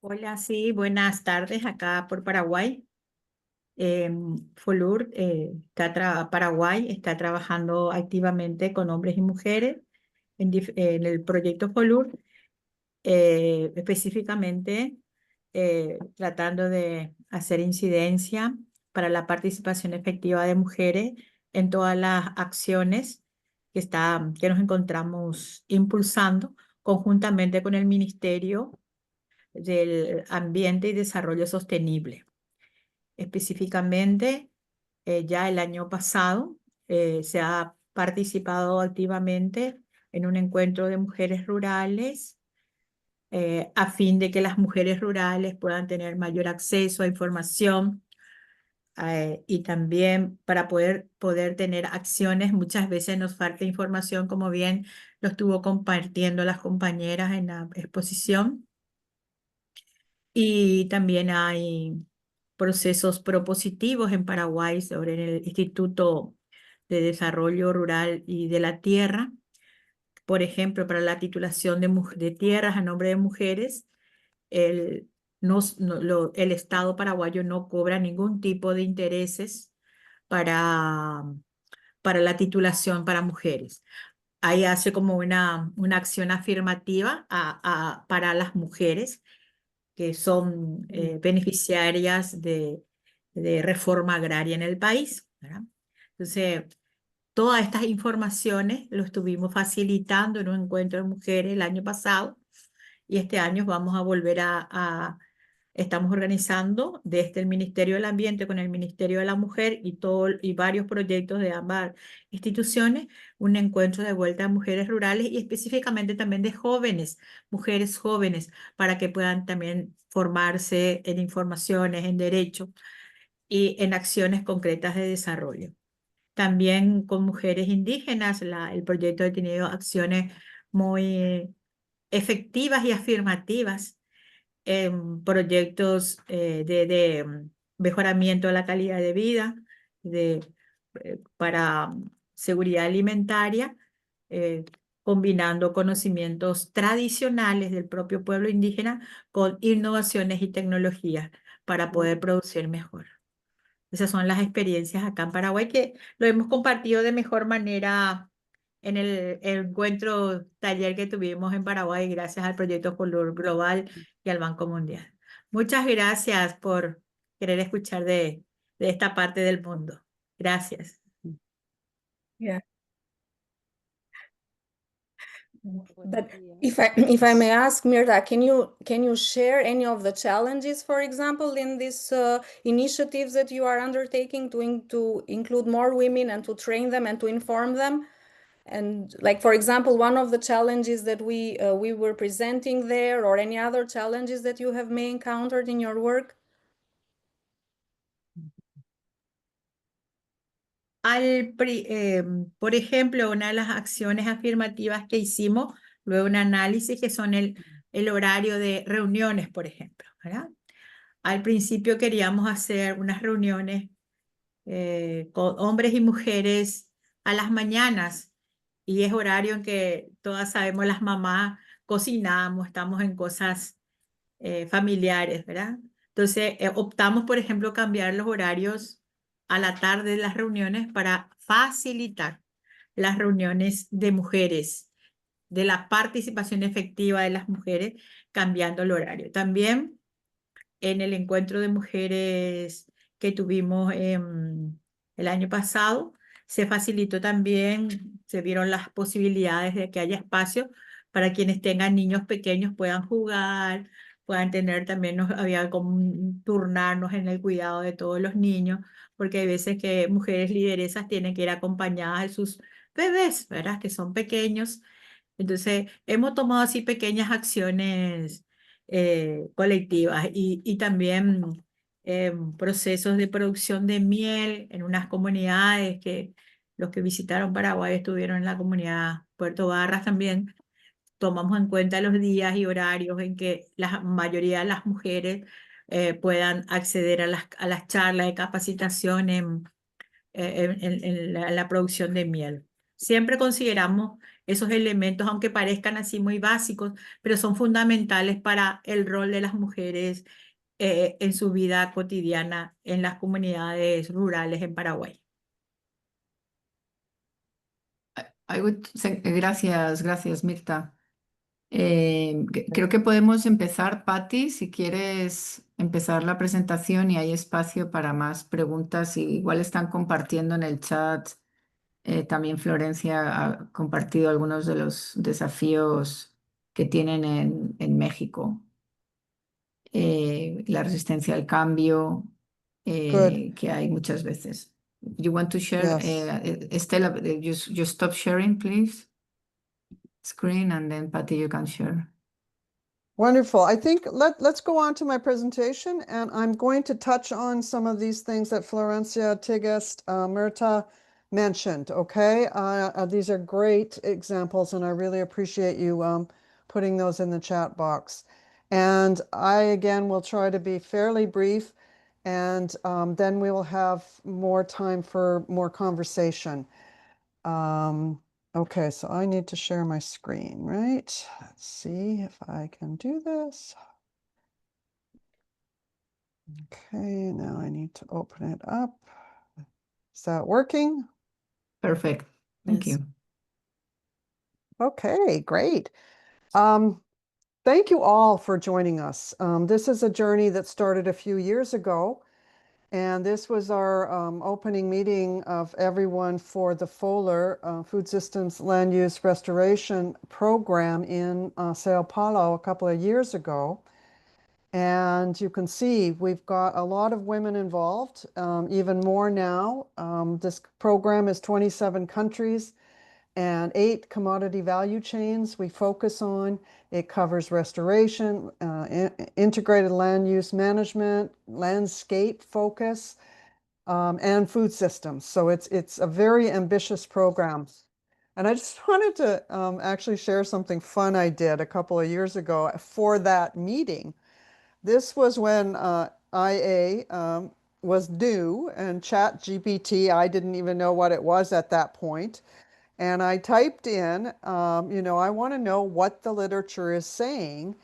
Hola, sí, buenas tardes acá por Paraguay. FOLUR, Paraguay está trabajando activamente con hombres y mujeres en el proyecto FOLUR, específicamente tratando de hacer incidencia para la participación efectiva de mujeres en todas las acciones que nos encontramos impulsando conjuntamente con el Ministerio del Ambiente y Desarrollo Sostenible. Específicamente, ya el año pasado se ha participado activamente en un encuentro de mujeres rurales a fin de que las mujeres rurales puedan tener mayor acceso a información y también para poder tener acciones. Muchas veces nos falta información, como bien lo estuvo compartiendo las compañeras en la exposición. Y también hay procesos propositivos en Paraguay sobre el Instituto de Desarrollo Rural y de la Tierra. Por ejemplo, para la titulación de tierras a nombre de mujeres, el, el Estado paraguayo no cobra ningún tipo de intereses para, para la titulación para mujeres. Ahí hace como una acción afirmativa para las mujeres que son beneficiarias de reforma agraria en el país, ¿verdad? Entonces, todas estas informaciones lo estuvimos facilitando en un encuentro de mujeres el año pasado y este año vamos a volver estamos organizando desde el Ministerio del Ambiente con el Ministerio de la Mujer y varios proyectos de ambas instituciones, un encuentro de vuelta a mujeres rurales y específicamente también de jóvenes, mujeres jóvenes, para que puedan también formarse en informaciones, en derecho y en acciones concretas de desarrollo. También con mujeres indígenas, el proyecto ha tenido acciones muy efectivas y afirmativas en proyectos de mejoramiento de la calidad de vida, para seguridad alimentaria, eh, combinando conocimientos tradicionales del propio pueblo indígena con innovaciones y tecnologías para poder producir mejor. Esas son las experiencias acá en Paraguay que lo hemos compartido de mejor manera en el encuentro taller que tuvimos en Paraguay gracias al proyecto FOLUR Global y al Banco Mundial. Muchas gracias por querer escuchar de esta parte del mundo. Gracias. Yeah. But if I may ask, Mirta, can you share any of the challenges, for example, in these initiatives that you are undertaking to include more women and to train them and to inform them? And like, for example, one of the challenges that we were presenting there, or any other challenges that you have may encountered in your work? Por ejemplo, una de las acciones afirmativas que hicimos, luego un análisis que son el horario de reuniones, por ejemplo, ¿verdad? Al principio queríamos hacer unas reuniones con hombres y mujeres a las mañanas y es horario en que todas sabemos las mamás cocinamos, estamos en cosas familiares, ¿verdad? Entonces optamos, por ejemplo, cambiar los horarios a la tarde de las reuniones para facilitar las reuniones de mujeres, de la participación efectiva de las mujeres, cambiando el horario. También en el encuentro de mujeres que tuvimos el año pasado, se facilitó también, se vieron las posibilidades de que haya espacio para quienes tengan niños pequeños puedan jugar, puedan tener también, había como turnarnos en el cuidado de todos los niños, porque hay veces que mujeres lideresas tienen que ir acompañadas de sus bebés, ¿verdad? Que son pequeños. Entonces, hemos tomado así pequeñas acciones colectivas y también procesos de producción de miel en unas comunidades que los que visitaron Paraguay estuvieron en la comunidad Puerto Barras también. Tomamos en cuenta los días y horarios en que la mayoría de las mujeres puedan acceder a las charlas de capacitación en la producción de miel. Siempre consideramos esos elementos, aunque parezcan así muy básicos, pero son fundamentales para el rol de las mujeres en su vida cotidiana en las comunidades rurales en Paraguay. Gracias, Mirta. Creo que podemos empezar, Patti, si quieres empezar la presentación y hay espacio para más preguntas. Y igual están compartiendo en el chat. También Florencia ha compartido algunos de los desafíos que tienen en México. La resistencia al cambio Good. que hay muchas veces. You want to share, Yes. Estela, you stop sharing, please. Screen, and then Patty, you can share. Wonderful. I think let's go on to my presentation, and I'm going to touch on some of these things that Florencia, Tigist, Mirta mentioned, okay? These are great examples, and I really appreciate you putting those in the chat box. And I, again, will try to be fairly brief, and then we will have more time for more conversation. Okay, so I need to share my screen, right? Let's see if I can do this. Okay, now I need to open it up. Is that working? Perfect. Thank Yes. you. Okay, great. Thank you all for joining us. This is a journey that started a few years ago, and this was our opening meeting of everyone for the FOLUR, Food Systems Land Use Restoration Program in Sao Paulo a couple of years ago. And you can see we've got a lot of women involved, even more now. This program is 27 countries and 8 commodity value chains we focus on. It covers restoration, integrated land use management, landscape focus, and food systems. So it's a very ambitious program. And I just wanted to actually share something fun I did a couple of years ago for that meeting. This was when IA was new, and ChatGPT, I didn't even know what it was at that point. And I typed in, I want to know what the literature is saying.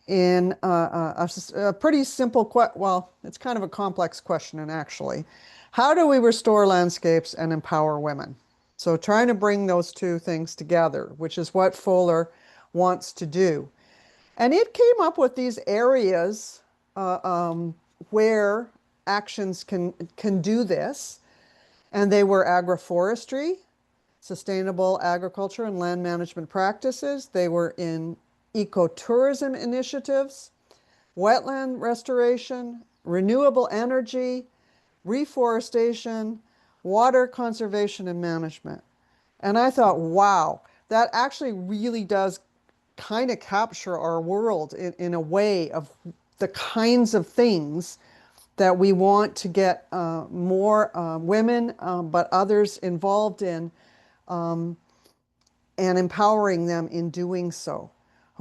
in a pretty simple, well, it's kind of a complex question, and actually, how do we restore landscapes and empower women? So trying to bring those two things together, which is what FOLUR wants to do. And it came up with these areas where actions can do this. And they were agroforestry, sustainable agriculture and land management practices. They were in ecotourism initiatives, wetland restoration, renewable energy, reforestation, water conservation and management. And I thought, wow, that actually really does kind of capture our world in a way of the kinds of things that we want to get more women, but others involved in, and empowering them in doing so.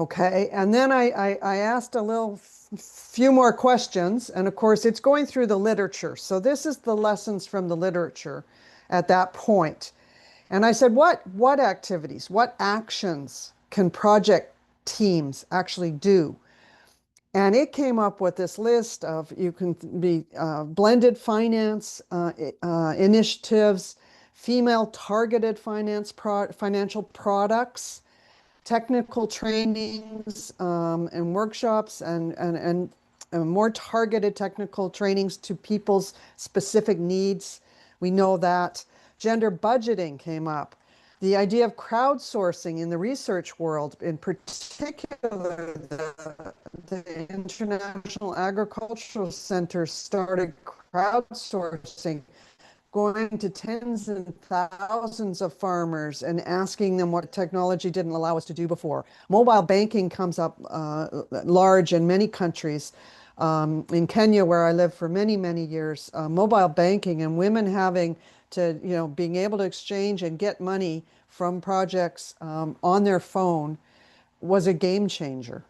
Okay, and then I asked a few more questions, and of course it's going through the literature. So this is the lessons from the literature at that point. And I said, what activities, what actions can project teams actually do? And it came up with this list of you can be blended finance initiatives, female targeted financial products, technical trainings and workshops, and more targeted technical trainings to people's specific needs. We know that. Gender budgeting came up. The idea of crowdsourcing in the research world, in particular, the International Agricultural Center started crowdsourcing, going to tens and thousands of farmers and asking them what technology didn't allow us to do before. Mobile banking comes up large in many countries. In Kenya, where I lived for many, many years, mobile banking and women having to, being able to exchange and get money from projects on their phone was a game changer,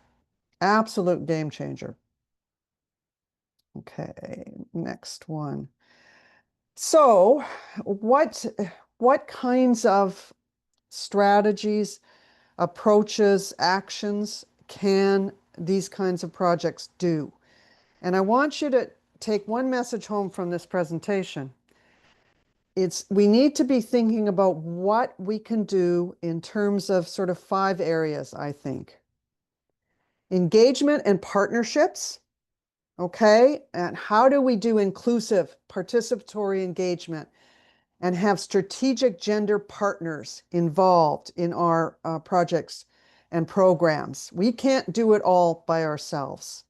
absolute game changer. Okay, next one. So what kinds of strategies, approaches, actions can these kinds of projects do? And I want you to take one message home from this presentation. We need to be thinking about what we can do in terms of sort of 5 areas, I think. Engagement and partnerships, okay? And how do we do inclusive, participatory engagement and have strategic gender partners involved in our projects and programs? We can't do it all by ourselves.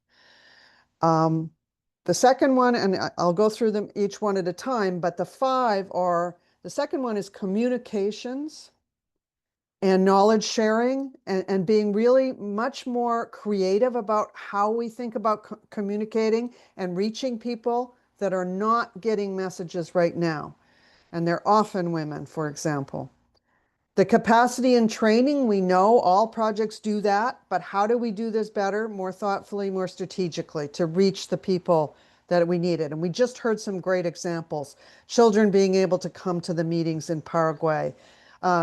The second one, and I'll go through them each one at a time, but the 5 are, the second one is communications and knowledge sharing, and being really much more creative about how we think about communicating and reaching people that are not getting messages right now. And they're often women, for example. The capacity and training, we know all projects do that, but how do we do this better, more thoughtfully, more strategically to reach the people that we needed? And we just heard some great examples. Children being able to come to the meetings in Paraguay,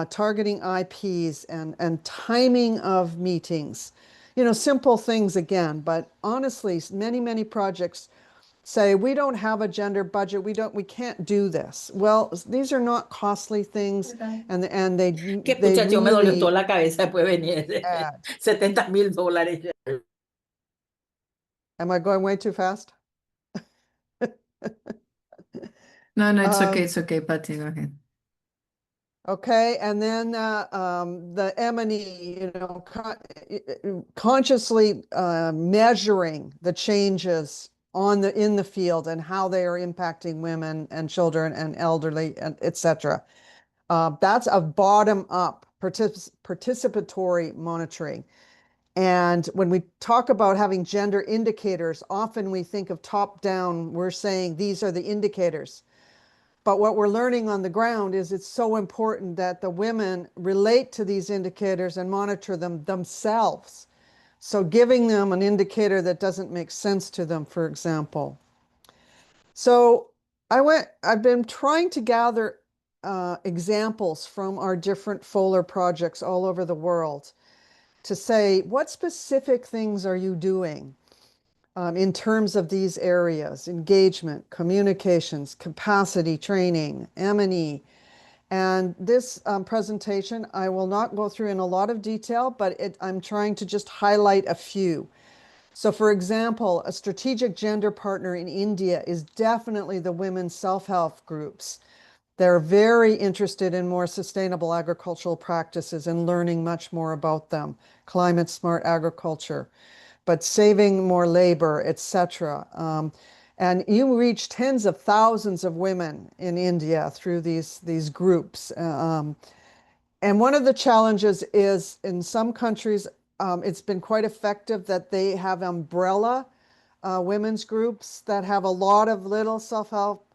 targeting IPs and timing of meetings. Simple things again, but honestly, many, many projects say we don't have a gender budget, we can't do this. Well, these are not costly things, and they Que pucha, yo me dolió toda really la cabeza después de venir add. $70,000. Am I going way too fast? No, it's okay, Patty, go ahead. Okay, and then the M&E, consciously measuring the changes in the field and how they are impacting women and children and elderly, and etc. That's a bottom-up participatory monitoring. And when we talk about having gender indicators, often we think of top-down. We're saying these are the indicators. But what we're learning on the ground is it's so important that the women relate to these indicators and monitor them themselves. So giving them an indicator that doesn't make sense to them, for example. So I've been trying to gather examples from our different FOLUR projects all over the world to say, what specific things are you doing in terms of these areas: engagement, communications, capacity training, M&E. And this presentation, I will not go through in a lot of detail, but I'm trying to just highlight a few. So for example, a strategic gender partner in India is definitely the women's self-help groups. They're very interested in more sustainable agricultural practices and learning much more about them, climate smart agriculture, but saving more labor, etc. And you reach tens of thousands of women in India through these groups. And one of the challenges is in some countries, it's been quite effective that they have umbrella women's groups that have a lot of little self-help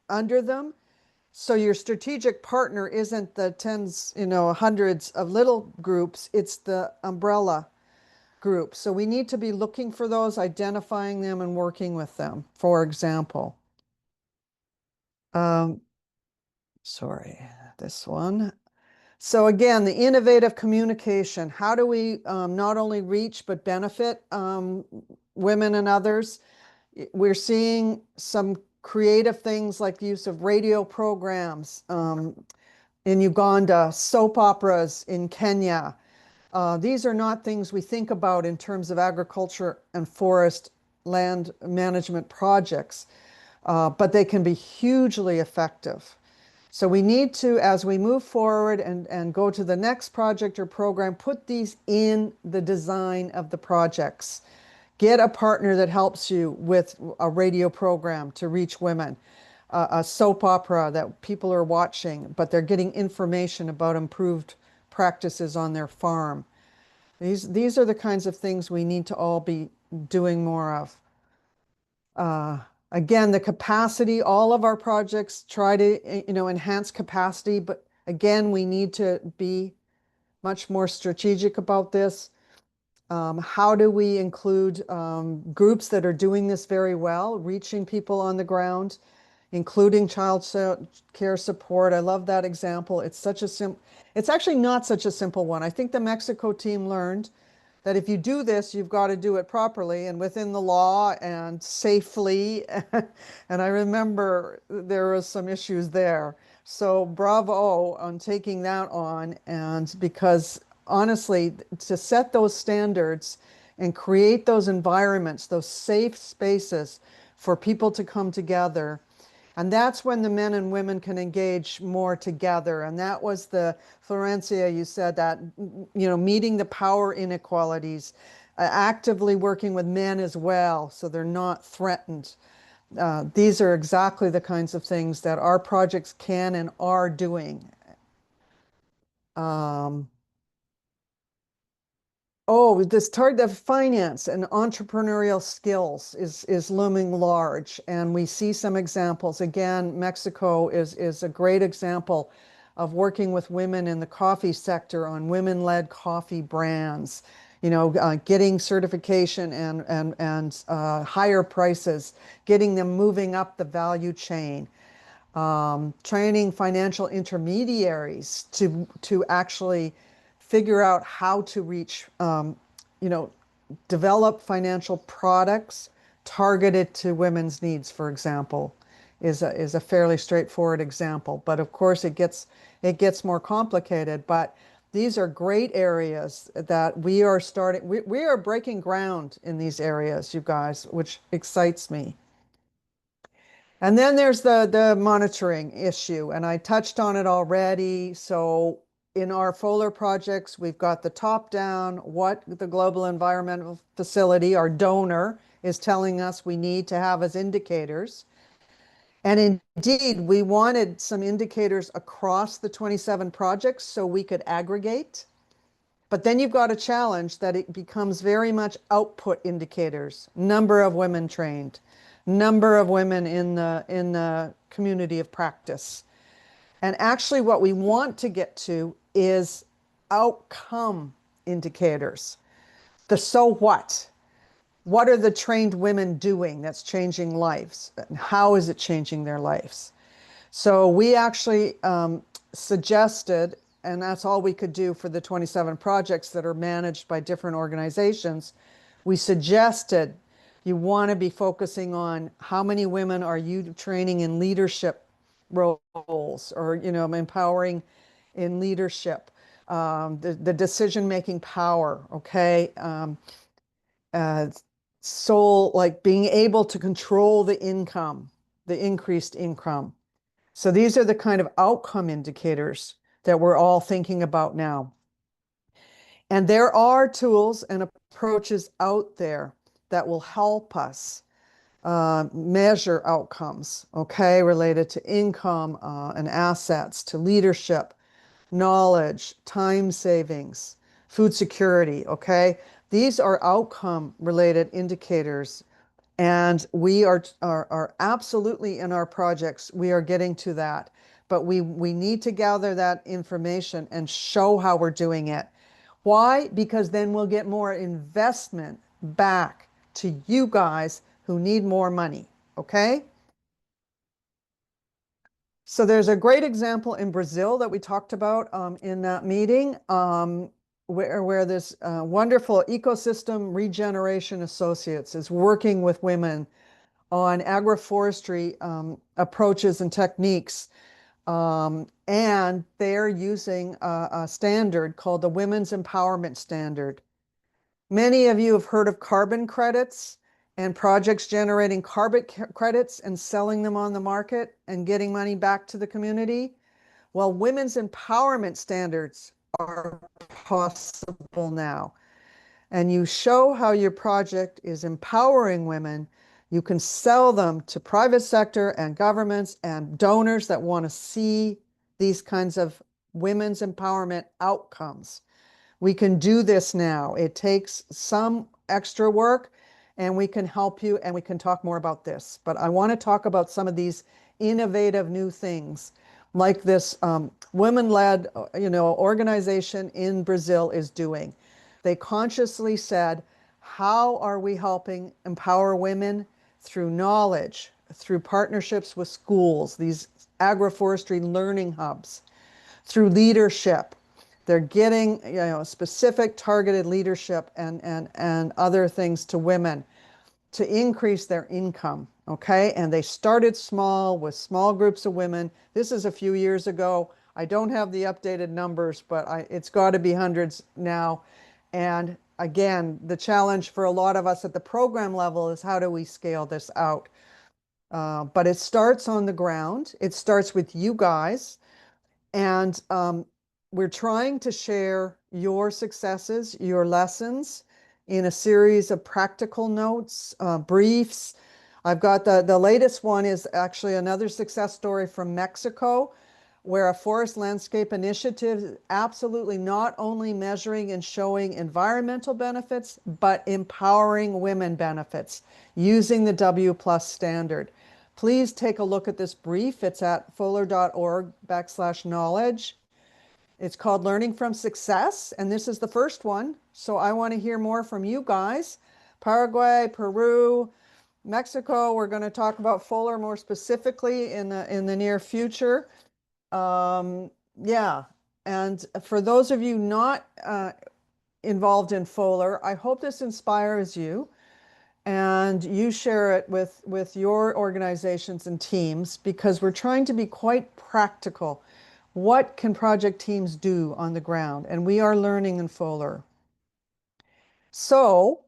under them. So your strategic partner isn't the tens, hundreds of little groups, it's the umbrella group. So we need to be looking for those, identifying them, and working with them, for example. Sorry, this one. So again, the innovative communication. How do we not only reach but benefit women and others? We're seeing some creative things like the use of radio programs in Uganda, soap operas in Kenya. These are not things we think about in terms of agriculture and forest land management projects, but they can be hugely effective. So we need to, as we move forward and go to the next project or program, put these in the design of the projects. Get a partner that helps you with a radio program to reach women, a soap opera that people are watching, but they're getting information about improved practices on their farm. These are the kinds of things we need to all be doing more of. Again, the capacity, all of our projects try to, enhance capacity, but again, we need to be much more strategic about this. How do we include groups that are doing this very well, reaching people on the ground, including child care support? I love that example. It's actually not such a simple one. I think the Mexico team learned that if you do this, you've got to do it properly and within the law and safely. And I remember there was some issues there. So bravo on taking that on. And because honestly, to set those standards and create those environments, those safe spaces for people to come together. And that's when the men and women can engage more together. And that was the, Florencia, you said that, meeting the power inequalities, actively working with men as well, so they're not threatened. These are exactly the kinds of things that our projects can and are doing. This target of finance and entrepreneurial skills is looming large, and we see some examples. Again, Mexico is a great example of working with women in the coffee sector on women-led coffee brands, getting certification and higher prices, getting them moving up the value chain. Training financial intermediaries to actually figure out how to reach, develop financial products targeted to women's needs, for example, is a fairly straightforward example. But of course, it gets more complicated. But these are great areas that we are starting. We are breaking ground in these areas, you guys, which excites me. And then there's the monitoring issue, and I touched on it already. So in our FOLUR projects, we've got the top down, what the Global Environmental Facility, our donor, is telling us we need to have as indicators. And indeed, we wanted some indicators across the 27 projects so we could aggregate. But then you've got a challenge that it becomes very much output indicators, number of women trained, number of women in the community of practice. And actually what we want to get to is outcome indicators. The so what? What are the trained women doing that's changing lives? And how is it changing their lives? So we actually suggested and that's all we could do for the 27 projects that are managed by different organizations, we suggested you want to be focusing on how many women are you training in leadership roles, or, you know, empowering in leadership, the decision-making power, okay? So like being able to control the income, the increased income. So these are the kind of outcome indicators that we're all thinking about now. And there are tools and approaches out there that will help us measure outcomes, okay, related to income and assets, to leadership, knowledge, time savings, food security, okay? These are outcome related indicators, and we are absolutely in our projects, we are getting to that. But we need to gather that information and show how we're doing it. Why? Because then we'll get more investment back to you guys who need more money, okay? So there's a great example in Brazil that we talked about in that meeting, where this wonderful ecosystem regeneration associates is working with women on agroforestry approaches and techniques. And they're using a standard called the Women's Empowerment Standard. Many of you have heard of carbon credits and projects generating carbon credits and selling them on the market and getting money back to the community. Well, women's empowerment standards are possible now. And you show how your project is empowering women. You can sell them to private sector and governments and donors that want to see these kinds of women's empowerment outcomes. We can do this now. It takes some extra work, and we can help you, and we can talk more about this. But I want to talk about some of these innovative new things, like this women-led, organization in Brazil is doing. They consciously said, how are we helping empower women? Through knowledge, through partnerships with schools, these agroforestry learning hubs, through leadership. They're getting, specific targeted leadership and other things to women to increase their income, okay? And they started small with small groups of women. This is a few years ago. I don't have the updated numbers, but it's got to be hundreds now. And again, the challenge for a lot of us at the program level is, how do we scale this out? But it starts on the ground. It starts with you guys. And we're trying to share your successes, your lessons in a series of practical notes, briefs. I've got the latest one is actually another success story from Mexico, where a forest landscape initiative is absolutely not only measuring and showing environmental benefits, but empowering women benefits using the W+ standard. Please take a look at this brief. It's at folur.org/knowledge. It's called Learning from Success, and this is the first one. So I want to hear more from you guys. Paraguay, Peru, Mexico. We're going to talk about FOLUR more specifically in the near future. Yeah, and for those of you not involved in FOLUR, I hope this inspires you and you share it with your organizations and teams, because we're trying to be quite practical. What can project teams do on the ground? And we are learning in FOLUR. So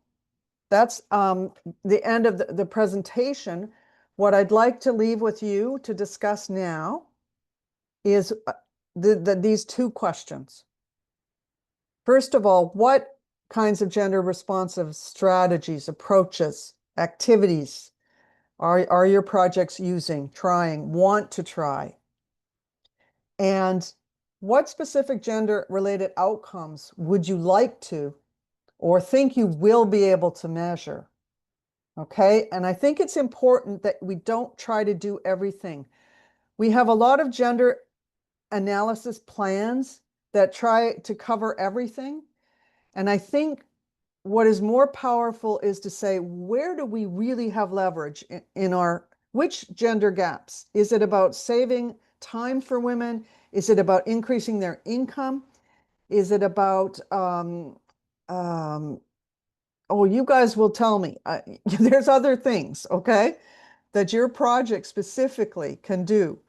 that's the end of the presentation. What I'd like to leave with you to discuss now is these two questions. First of all, what kinds of gender responsive strategies, approaches, activities are your projects using, trying, want to try? And what specific gender related outcomes would you like to, or think you will be able to measure? Okay, and I think it's important that we don't try to do everything. We have a lot of gender analysis plans that try to cover everything. And I think what is more powerful is to say, where do we really have leverage in our, which gender gaps? Is it about saving time for women? Is it about increasing their income? Is it about, oh, you guys will tell me. There's other things, okay, that your project specifically can do.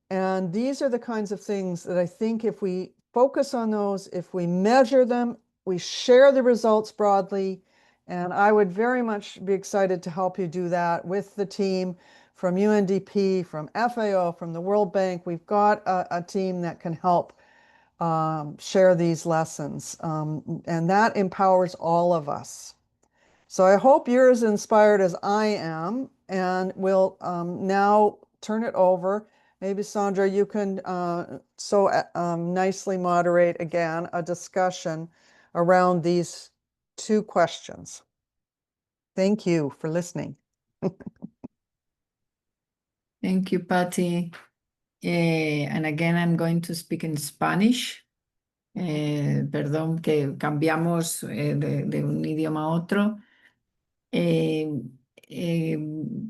And these are the kinds of things that I think if we focus on those, if we measure them, we share the results broadly, and I would very much be excited to help you do that with the team from UNDP, from FAO, from the World Bank. We've got a team that can help share these lessons, and that empowers all of us. So I hope you're as inspired as I am, and we'll now turn it over. Maybe Sandra, you can nicely moderate again a discussion around these two questions. Thank you for listening. Thank you, Patty. And again, I'm going to speak in Spanish. Perdón que cambiamos de un idioma a otro. Eh,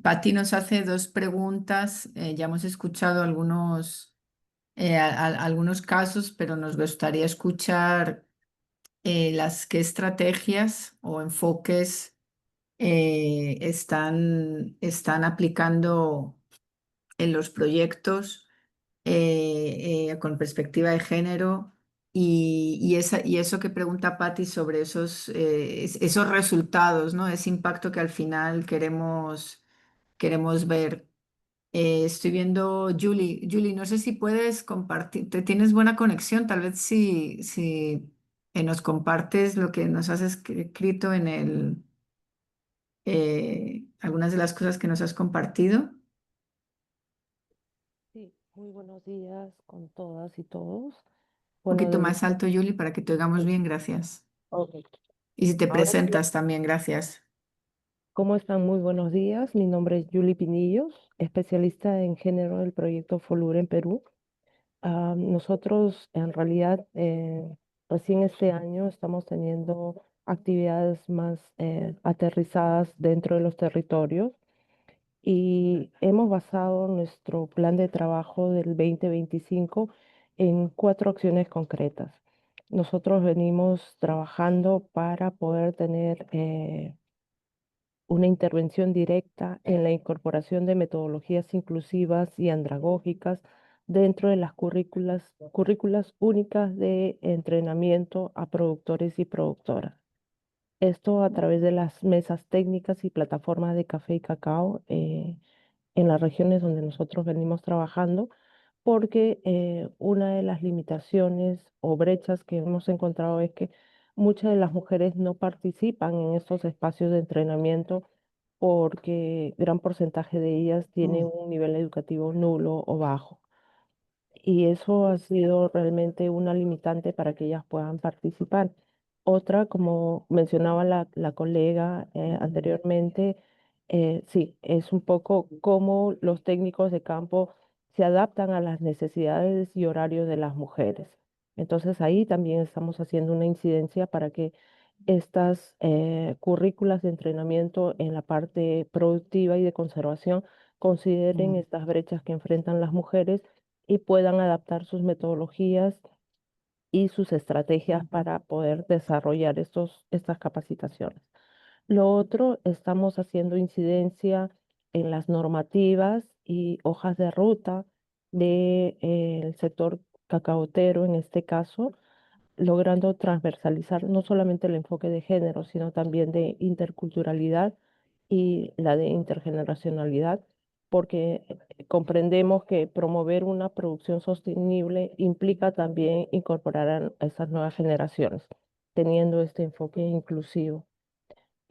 Patty nos hace dos preguntas. Ya hemos escuchado algunos casos, pero nos gustaría escuchar qué estrategias o enfoques están aplicando en los proyectos con perspectiva de género y eso que pregunta Patti sobre esos resultados, ¿no? Ese impacto que al final queremos ver. Estoy viendo Julie. Julie, no sé si puedes compartir, te tienes buena conexión, tal vez si nos compartes lo que nos has escrito algunas de las cosas que nos has compartido. Sí, muy buenos días con todas y todos. Un Bueno, poquito desde... más alto, Julie, para que te oigamos bien, gracias. Ok. Y si te Ahora sí, presentas también, gracias. ¿cómo están? Muy buenos días. Mi nombre es Julie Pinillos, especialista en género del proyecto FOLUR en Perú. Nosotros, en realidad, recién este año estamos teniendo actividades más aterrizadas dentro de los territorios y hemos basado nuestro plan de trabajo del 2025 en 4 acciones concretas. Nosotros venimos trabajando para poder tener una intervención directa en la incorporación de metodologías inclusivas y andragógicas dentro de las currículas únicas de entrenamiento a productores y productoras. Esto a través de las mesas técnicas y plataformas de café y cacao en las regiones donde nosotros venimos trabajando, porque una de las limitaciones o brechas que hemos encontrado es que muchas de las mujeres no participan en estos espacios de entrenamiento porque gran porcentaje de ellas tienen un nivel educativo nulo o bajo. Y eso ha sido realmente una limitante para que ellas puedan participar. Otra, como mencionaba la colega anteriormente, sí, es un poco cómo los técnicos de campo se adaptan a las necesidades y horarios de las mujeres. Entonces ahí también estamos haciendo una incidencia para que estas currículas de entrenamiento en la parte productiva y de conservación consideren estas brechas que enfrentan las mujeres y puedan adaptar sus metodologías y sus estrategias para poder desarrollar estas capacitaciones. Lo otro, estamos haciendo incidencia en las normativas y hojas de ruta del sector cacaotero, en este caso, logrando transversalizar no solamente el enfoque de género, sino también de interculturalidad y la de intergeneracionalidad, porque comprendemos que promover una producción sostenible implica también incorporar a esas nuevas generaciones, teniendo este enfoque inclusivo.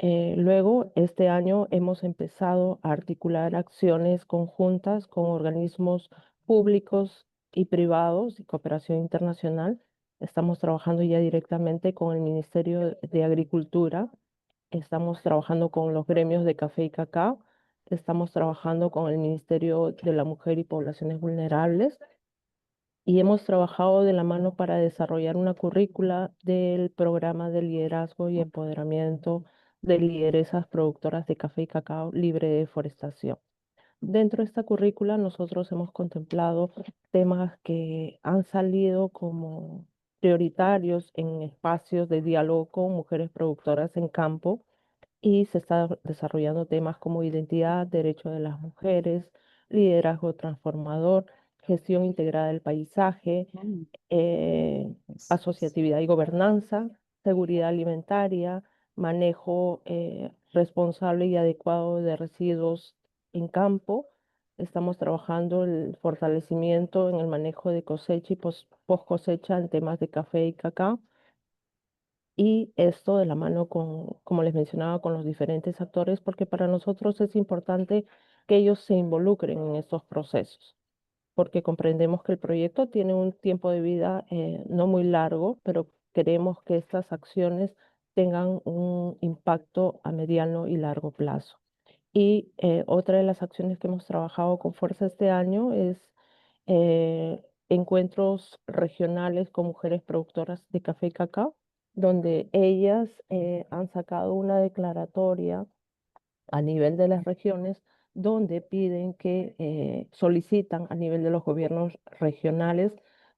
Luego, este año hemos empezado a articular acciones conjuntas con organismos públicos y privados y cooperación internacional. Estamos trabajando ya directamente con el Ministerio de Agricultura, estamos trabajando con los gremios de café y cacao, estamos trabajando con el Ministerio de la Mujer y Poblaciones Vulnerables y hemos trabajado de la mano para desarrollar una currícula del programa de liderazgo y empoderamiento de lideresas productoras de café y cacao libre de deforestación. Dentro de esta currícula nosotros hemos contemplado temas que han salido como prioritarios en espacios de diálogo con mujeres productoras en campo y se está desarrollando temas como identidad, derechos de las mujeres, liderazgo transformador, gestión integrada del paisaje, asociatividad y gobernanza, seguridad alimentaria, manejo responsable y adecuado de residuos en campo. Estamos trabajando el fortalecimiento en el manejo de cosecha y post cosecha en temas de café y cacao. Y esto de la mano con, como les mencionaba, con los diferentes actores, porque para nosotros es importante que ellos se involucren en estos procesos, porque comprendemos que el proyecto tiene un tiempo de vida no muy largo, pero queremos que estas acciones tengan un impacto a mediano y largo plazo. Y otra de las acciones que hemos trabajado con fuerza este año es encuentros regionales con mujeres productoras de café y cacao, donde ellas han sacado una declaratoria a nivel de las regiones donde piden que solicitan a nivel de los gobiernos regionales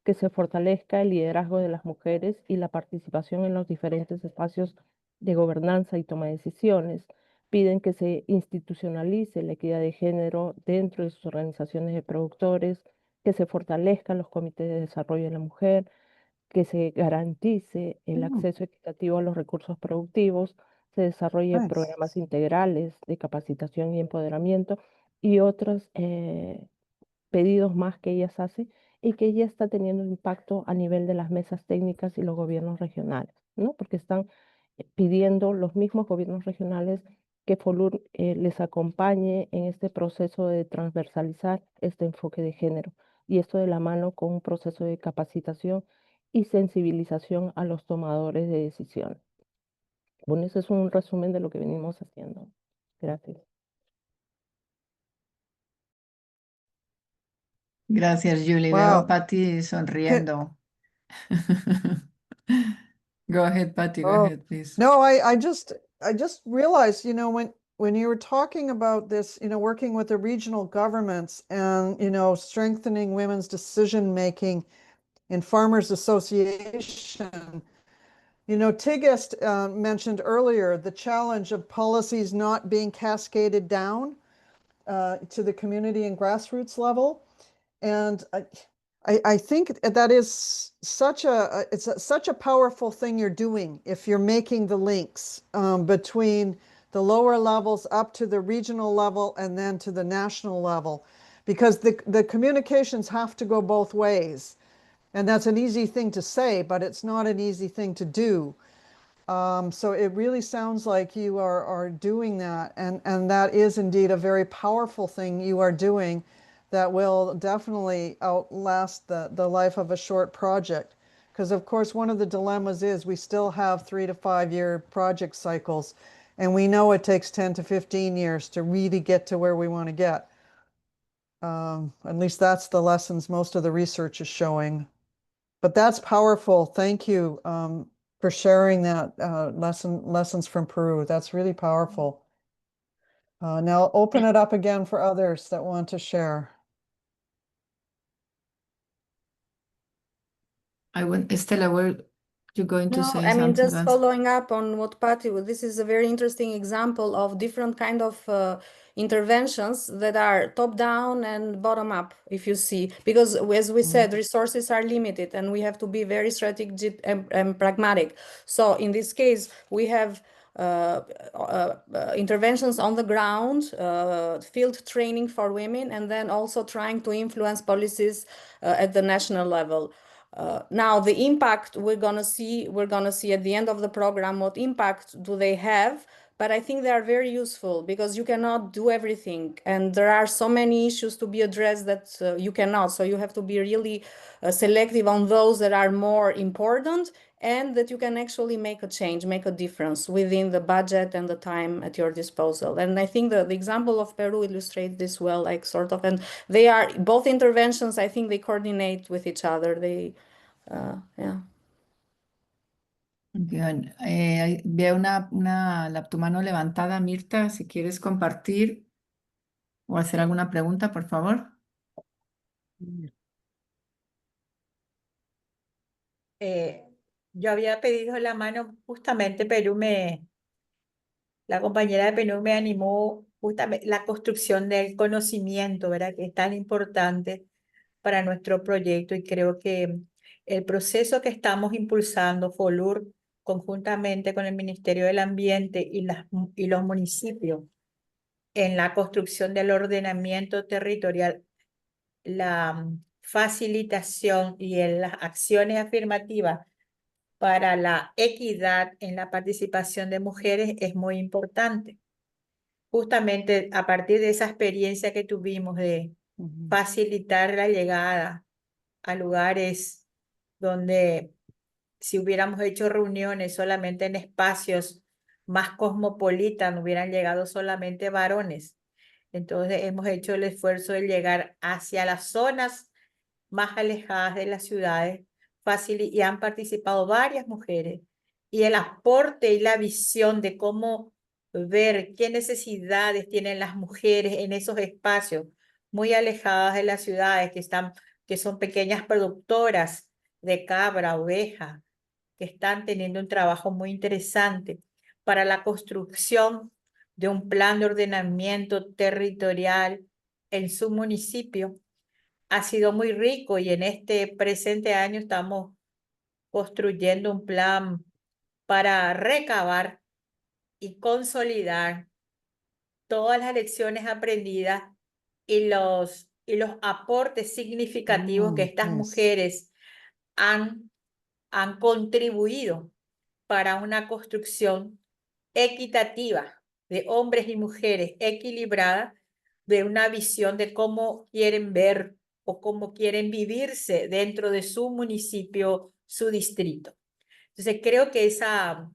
que se fortalezca el liderazgo de las mujeres y la participación en los diferentes espacios de gobernanza y toma de decisiones. Piden que se institucionalice la equidad de género dentro de sus organizaciones de productores, que se fortalezcan los comités de desarrollo de la mujer, que se garantice el Mm, acceso equitativo a los recursos productivos, se desarrollen nice. programas integrales de capacitación y empoderamiento y otros pedidos más que ellas hacen y que ya está teniendo impacto a nivel de las mesas técnicas y los gobiernos regionales, ¿no? Porque están pidiendo los mismos gobiernos regionales que FOLUR les acompañe en este proceso de transversalizar este enfoque de género y esto de la mano con un proceso de capacitación y sensibilización a los tomadores de decisión. Bueno, ese es un resumen de lo que venimos haciendo. Gracias. Gracias, Julie. Veo a Wow. Patty Can, sonriendo. Go ahead, Patty. Go oh, ahead, please. no, I just realized, when you were talking about this, working with the regional governments and, strengthening women's decision making in farmers association, Tigist mentioned earlier the challenge of policies not being cascaded down to the community and grassroots level. And I think that is such a powerful thing you're doing if you're making the links between the lower levels up to the regional level and then to the national level, because the communications have to go both ways. And that's an easy thing to say, but it's not an easy thing to do. So it really sounds like you are doing that, and that is indeed a very powerful thing you are doing that will definitely outlast the life of a short project. Because of course, one of the dilemmas is we still have 3 to 5 year project cycles, and we know it takes 10 to 15 years to really get to where we want to get. At least that's the lessons most of the research is showing. But that's powerful. Thank you for sharing that lessons from Peru. That's really powerful. Now I'll open it up again for others that want to share. Estela, were you going to No, say I mean, something just else? following up on what Patty, this is a very interesting example of different kind of interventions that are top down and bottom up, if you see, because as we said, resources are limited and we have to be very strategic and pragmatic. So in this case, we have interventions on the ground, field training for women, and then also trying to influence policies at the national level. Now the impact we're gonna see at the end of the program, what impact do they have? But I think they are very useful because you cannot do everything, and there are so many issues to be addressed that you cannot. So you have to be really selective on those that are more important and that you can actually make a change, make a difference within the budget and the time at your disposal. And I think the example of Peru illustrates this well, like sort of, and they are both interventions, I think they coordinate with each other. They, yeah. Bien. Veo tu mano levantada, Mirta, si quieres compartir. o hacer alguna pregunta, por favor? Eh, yo había pedido la mano justamente, la compañera de Perú me animó justamente la construcción del conocimiento, ¿verdad? Que es tan importante para nuestro proyecto y creo que el proceso que estamos impulsando, FOLUR, conjuntamente con el Ministerio del Ambiente y los municipios, en la construcción del ordenamiento territorial, la facilitación y en las acciones afirmativas para la equidad en la participación de mujeres es muy importante. Justamente a partir de esa experiencia que tuvimos de facilitar la llegada a lugares donde si hubiéramos hecho reuniones solamente en espacios más cosmopolitas, hubieran llegado solamente varones. Entonces hemos hecho el esfuerzo de llegar hacia las zonas más alejadas de las ciudades, fácil, y han participado varias mujeres. Y el aporte y la visión de cómo ver qué necesidades tienen las mujeres en esos espacios muy alejadas de las ciudades, que son pequeñas productoras de cabra, oveja, que están teniendo un trabajo muy interesante para la construcción de un plan de ordenamiento territorial en su municipio. Ha sido muy rico y en este presente año estamos construyendo un plan para recabar y consolidar todas las lecciones aprendidas y los aportes significativos que estas Nice. mujeres han contribuido para una construcción equitativa de hombres y mujeres equilibrada, de una visión de cómo quieren ver o cómo quieren vivirse dentro de su municipio, su distrito. Entonces creo que esa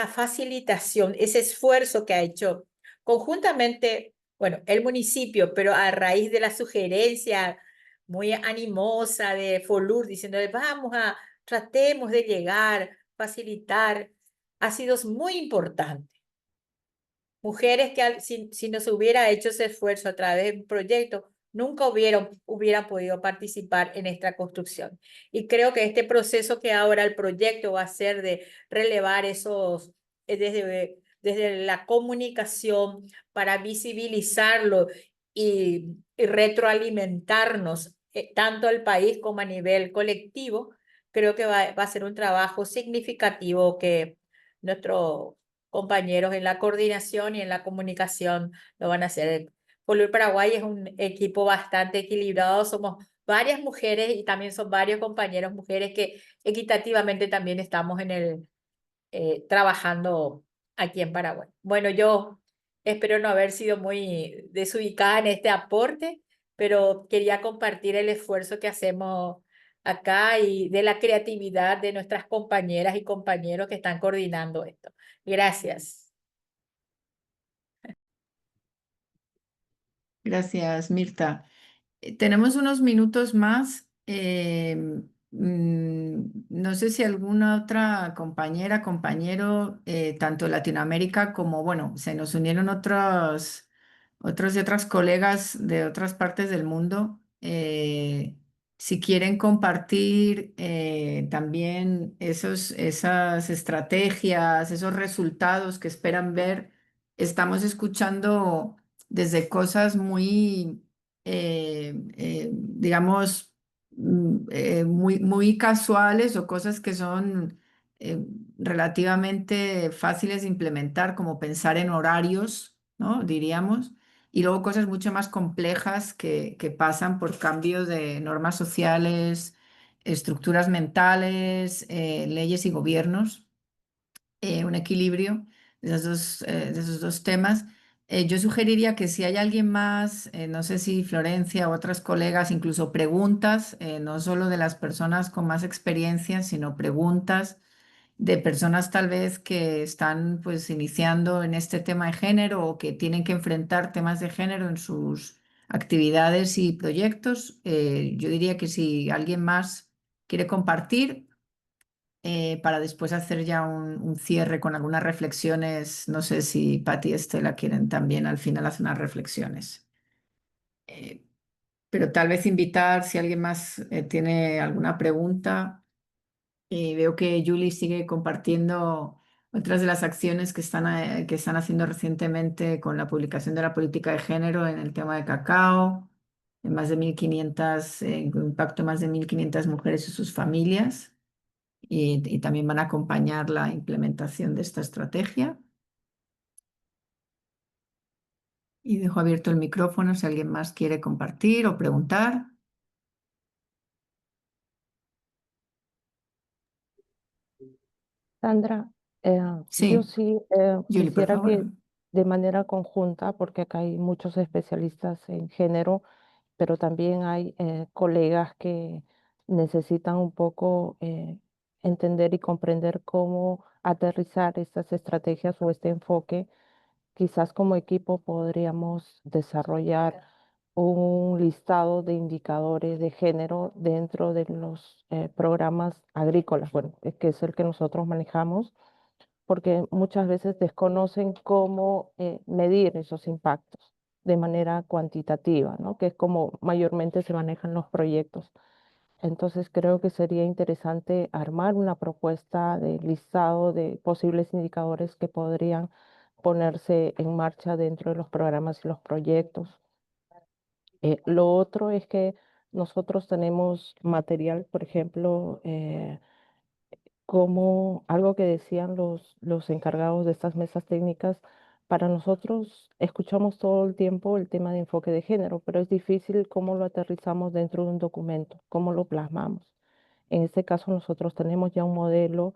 facilitación, ese esfuerzo que ha hecho conjuntamente, bueno, el municipio, pero a raíz de la sugerencia muy animosa de FOLUR, diciéndole, tratemos de llegar, facilitar, ha sido muy importante. Mujeres que si no se hubiera hecho ese esfuerzo a través de un proyecto, nunca hubieran podido participar en esta construcción. Y creo que este proceso que ahora el proyecto va a ser de relevar esos, desde la comunicación para visibilizarlo y retroalimentarnos, tanto al país como a nivel colectivo, creo que va a ser un trabajo significativo que nuestro compañeros en la coordinación y en la comunicación lo van a hacer. FOLUR Paraguay es un equipo bastante equilibrado, somos varias mujeres y también son varios compañeros mujeres que equitativamente también estamos trabajando aquí en Paraguay. Bueno, yo espero no haber sido muy desubicada en este aporte, pero quería compartir el esfuerzo que hacemos acá y de la creatividad de nuestras compañeras y compañeros que están coordinando esto. Gracias. Gracias, Mirta. Tenemos unos minutos más. No sé si alguna otra compañera, compañero, tanto de Latinoamérica como, bueno, se nos unieron otros y otras colegas de otras partes del mundo. Si quieren compartir también esas estrategias, esos resultados que esperan ver, estamos escuchando desde cosas muy digamos, muy casuales o cosas que son relativamente fáciles de implementar, como pensar en horarios, ¿no? Diríamos, y luego cosas mucho más complejas que pasan por cambios de normas sociales, estructuras mentales, leyes y gobiernos, un equilibrio de esos dos temas. Yo sugeriría que si hay alguien más, no sé si Florencia o otras colegas, incluso preguntas, no solo de las personas con más experiencia, sino preguntas de personas tal vez que están pues iniciando en este tema de género o que tienen que enfrentar temas de género en sus actividades y proyectos. Yo diría que si alguien más quiere compartir, para después hacer ya un cierre con algunas reflexiones. No sé si Patti y Estela quieren también al final hacer unas reflexiones. Eh, pero tal vez invitar si alguien más tiene alguna pregunta. Veo que Julie sigue compartiendo otras de las acciones que están haciendo recientemente con la publicación de la política de género en el tema de cacao, en más de 1.500, impacto en más de 1.500 mujeres y sus familias, y también van a acompañar la implementación de esta estrategia. Y dejo abierto el micrófono si alguien más quiere compartir o preguntar. Sandra, yo Sí, sí Julie, por quisiera favor. que de manera conjunta, porque acá hay muchos especialistas en género, pero también hay colegas que necesitan un poco entender y comprender cómo aterrizar estas estrategias o este enfoque. Quizás como equipo podríamos desarrollar un listado de indicadores de género dentro de los programas agrícolas, bueno, que es el que nosotros manejamos, porque muchas veces desconocen cómo medir esos impactos de manera cuantitativa, ¿no? Que es como mayormente se manejan los proyectos. Entonces creo que sería interesante armar una propuesta de listado de posibles indicadores que podrían ponerse en marcha dentro de los programas y los proyectos. Lo otro es que nosotros tenemos material, por ejemplo, como algo que decían los encargados de estas mesas técnicas, para nosotros escuchamos todo el tiempo el tema de enfoque de género, pero es difícil cómo lo aterrizamos dentro de un documento, cómo lo plasmamos. En este caso nosotros tenemos ya un modelo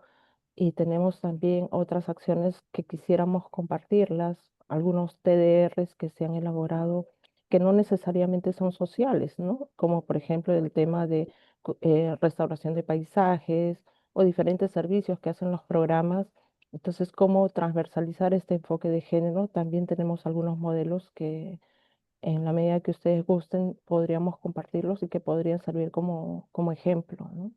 y tenemos también otras acciones que quisiéramos compartirlas, algunos TDRs que se han elaborado que no necesariamente son sociales, ¿no? Como por ejemplo el tema de restauración de paisajes o diferentes servicios que hacen los programas. Entonces, cómo transversalizar este enfoque de género. También tenemos algunos modelos que en la medida que ustedes gusten podríamos compartirlos y que podrían servir como ejemplo, ¿no?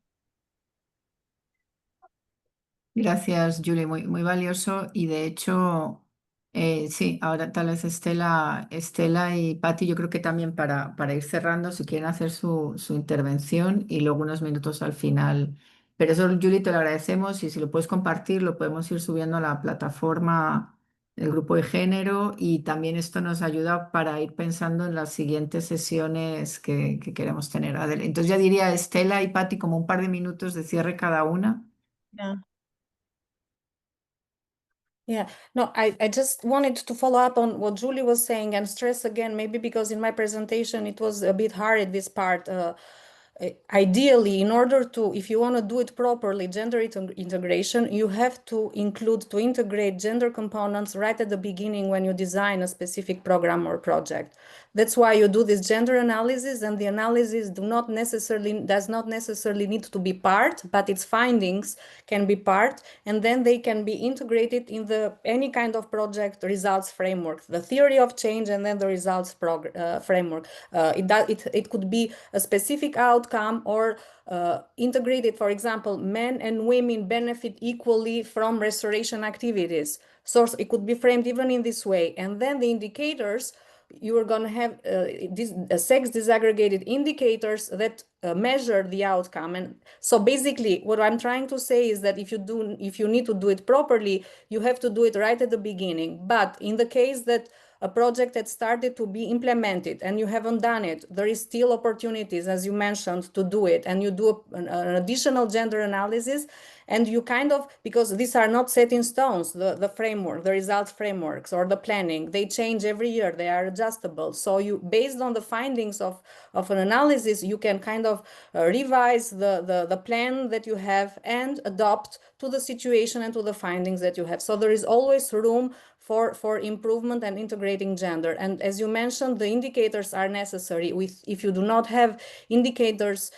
Gracias, Julie, muy valioso. Y de hecho, sí, ahora tal vez Estela y Patti, yo creo que también para ir cerrando, si quieren hacer su intervención y luego unos minutos al final. Pero eso, Julie, te lo agradecemos y si lo puedes compartir, lo podemos ir subiendo a la plataforma del grupo de género y también esto nos ayuda para ir pensando en las siguientes sesiones que queremos tener. Entonces ya diría Estela y Patti como un par de minutos de cierre cada una. Yeah. Yeah, no, I just wanted to follow up on what Julie was saying and stress again, maybe because in my presentation it was a bit hard, this part. Ideally, in order to, if you want to do it properly, gender integration, you have to integrate gender components right at the beginning when you design a specific program or project. That's why you do this gender analysis, and the analysis does not necessarily need to be part, but its findings can be part, and then they can be integrated in any kind of project results framework, the theory of change, and then the results framework. It could be a specific outcome or integrated, for example, men and women benefit equally from restoration activities. So it could be framed even in this way. And then the indicators, you are going to have sex disaggregated indicators that measure the outcome. And so basically what I'm trying to say is that if you need to do it properly, you have to do it right at the beginning. But in the case that a project that started to be implemented and you haven't done it, there is still opportunities, as you mentioned, to do it. And you do an additional gender analysis, and you because these are not set in stones, the framework, the results frameworks or the planning, they change every year, they are adjustable. So you, based on the findings of an analysis, you can revise the plan that you have and adopt to the situation and to the findings that you have. So there is always room for improvement and integrating gender. And as you mentioned, the indicators are necessary. If you do not have indicators,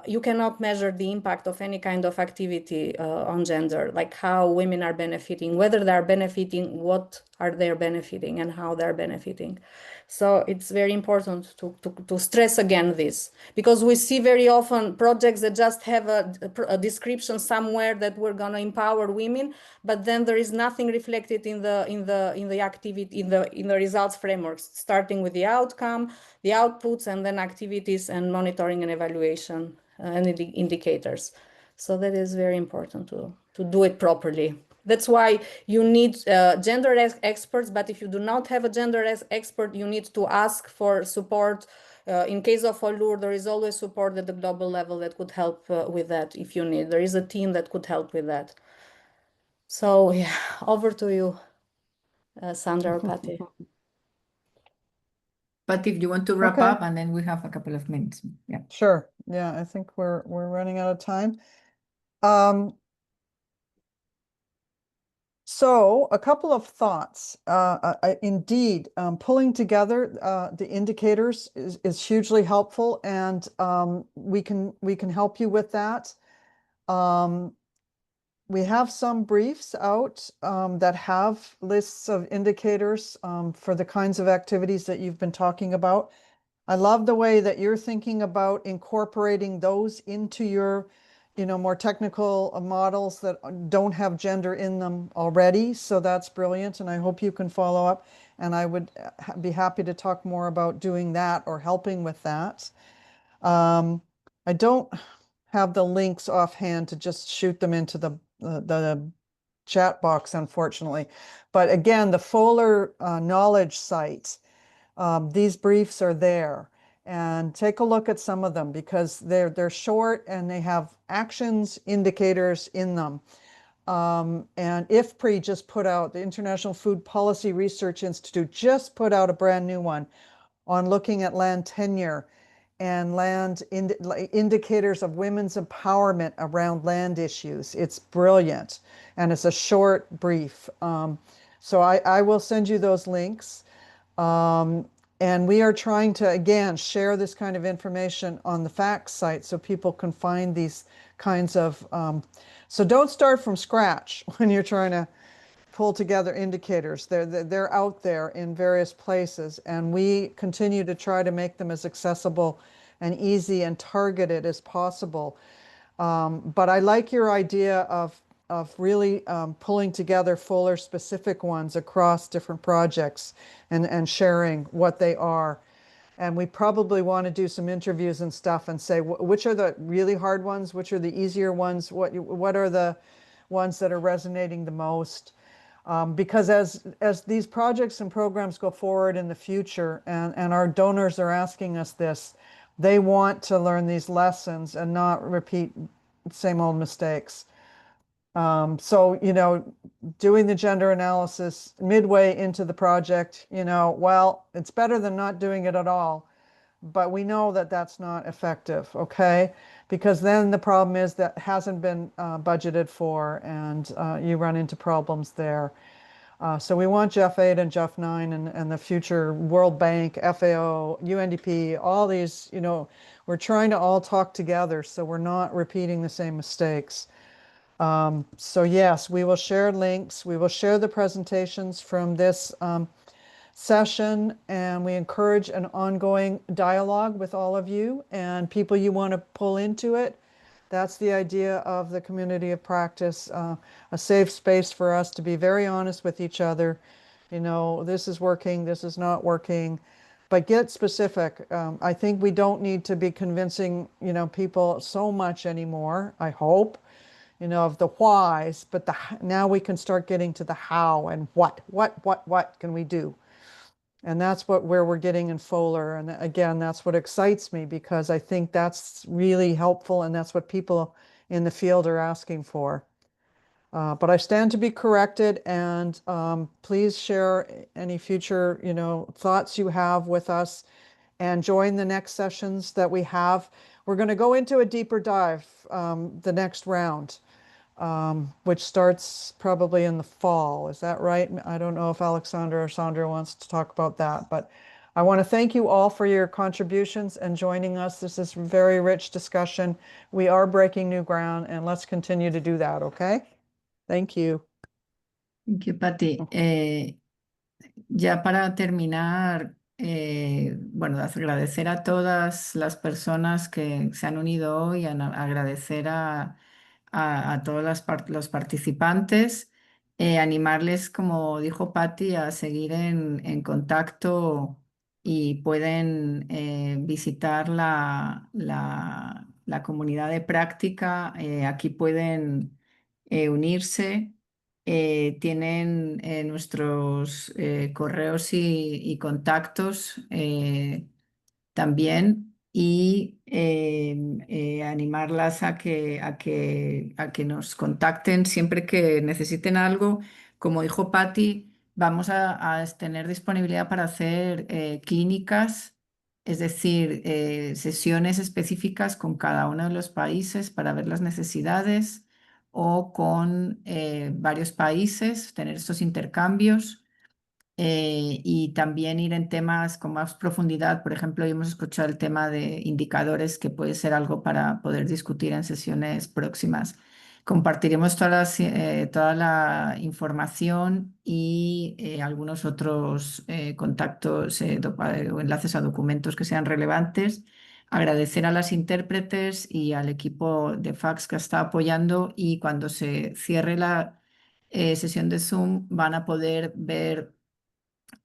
you cannot measure the impact of any kind of activity on gender, like how women are benefiting, whether they are benefiting, what are they benefiting and how they're benefiting. So it's very important to stress again this, because we see very often projects that just have a description somewhere that we're going to empower women, but then there is nothing reflected in the activity, in the results frameworks, starting with the outcome, the outputs, and then activities and monitoring and evaluation and indicators. So that is very important to do it properly. That's why you need gender experts, but if you do not have a gender expert, you need to ask for support. In case of FOLUR, there is always support at the global level that could help with that if you need. There is a team that could help with that. So yeah, over to you, Sandra or Patty. But if you want to wrap Okay. up, and then we have a couple of minutes. Yeah. Sure. Yeah, I think we're running out of time. So a couple of thoughts. Indeed, pulling together the indicators is hugely helpful, and we can help you with that. We have some briefs out that have lists of indicators for the kinds of activities that you've been talking about. I love the way that you're thinking about incorporating those into your, more technical models that don't have gender in them already. So that's brilliant, and I hope you can follow up. And I would be happy to talk more about doing that or helping with that. I don't have the links offhand to just shoot them into the chat box, unfortunately. But again, the FOLUR knowledge site, these briefs are there, and take a look at some of them because they're short and they have actions indicators in them. And IFPRI just put out, the International Food Policy Research Institute just put out a brand new one on looking at land tenure and land indicators of women's empowerment around land issues. It's brilliant, and it's a short brief. So I will send you those links. And we are trying to, again, share this kind of information on the FACTS site so people can find these kinds of, so don't start from scratch when you're trying to pull together indicators. They're out there in various places, and we continue to try to make them as accessible and easy and targeted as possible. But I like your idea of really pulling together FOLUR specific ones across different projects and sharing what they are. And we probably want to do some interviews and stuff and say which are the really hard ones, which are the easier ones, what are the ones that are resonating the most. Because as these projects and programs go forward in the future, and our donors are asking us this, they want to learn these lessons and not repeat same old mistakes. So, doing the gender analysis midway into the project, well, it's better than not doing it at all. But we know that that's not effective, okay? Because then the problem is that hasn't been budgeted for, and you run into problems there. So we want Jeff 8 and Jeff 9 and the future World Bank, FAO, UNDP, all these, we're trying to all talk together so we're not repeating the same mistakes. So yes, we will share links. We will share the presentations from this session, and we encourage an ongoing dialogue with all of you and people you want to pull into it. That's the idea of the community of practice, a safe space for us to be very honest with each other. This is working, this is not working, but get specific. I think we don't need to be convincing, people so much anymore, I hope, of the whys, but now we can start getting to the how and what can we do? And that's where we're getting in FOLUR. And again, that's what excites me because I think that's really helpful and that's what people in the field are asking for. But I stand to be corrected, and please share any future, thoughts you have with us and join the next sessions that we have. We're going to go into a deeper dive the next round. Which starts probably in the fall. Is that right? I don't know if Alexandra or Sandra wants to talk about that, but I want to thank you all for your contributions and joining us. This is a very rich discussion. We are breaking new ground, and let's continue to do that, okay? Thank you. Thank you, Patty. ya para terminar, bueno, agradecer a todas las personas que se han unido hoy, agradecer a todos los participantes, animarles, como dijo Patti, a seguir en contacto y pueden visitar la comunidad de práctica. Aquí pueden unirse. Tienen nuestros correos y contactos también y animarlas a que nos contacten siempre que necesiten algo. Como dijo Patti, vamos a tener disponibilidad para hacer clínicas, es decir, sesiones específicas con cada uno de los países para ver las necesidades o con varios países, tener estos intercambios y también ir en temas con más profundidad. Por ejemplo, hoy hemos escuchado el tema de indicadores, que puede ser algo para poder discutir en sesiones próximas. Compartiremos toda la información y algunos otros contactos o enlaces a documentos que sean relevantes. Agradecer a las intérpretes y al equipo de fax que está apoyando, y cuando se cierre la sesión de Zoom van a poder ver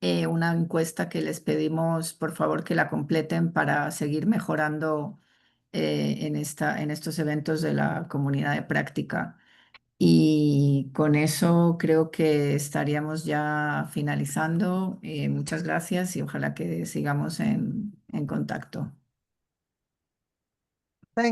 una encuesta que les pedimos por favor que la completen para seguir mejorando en estos eventos de la comunidad de práctica. Y con eso creo que estaríamos ya finalizando. Muchas gracias y ojalá que sigamos en contacto.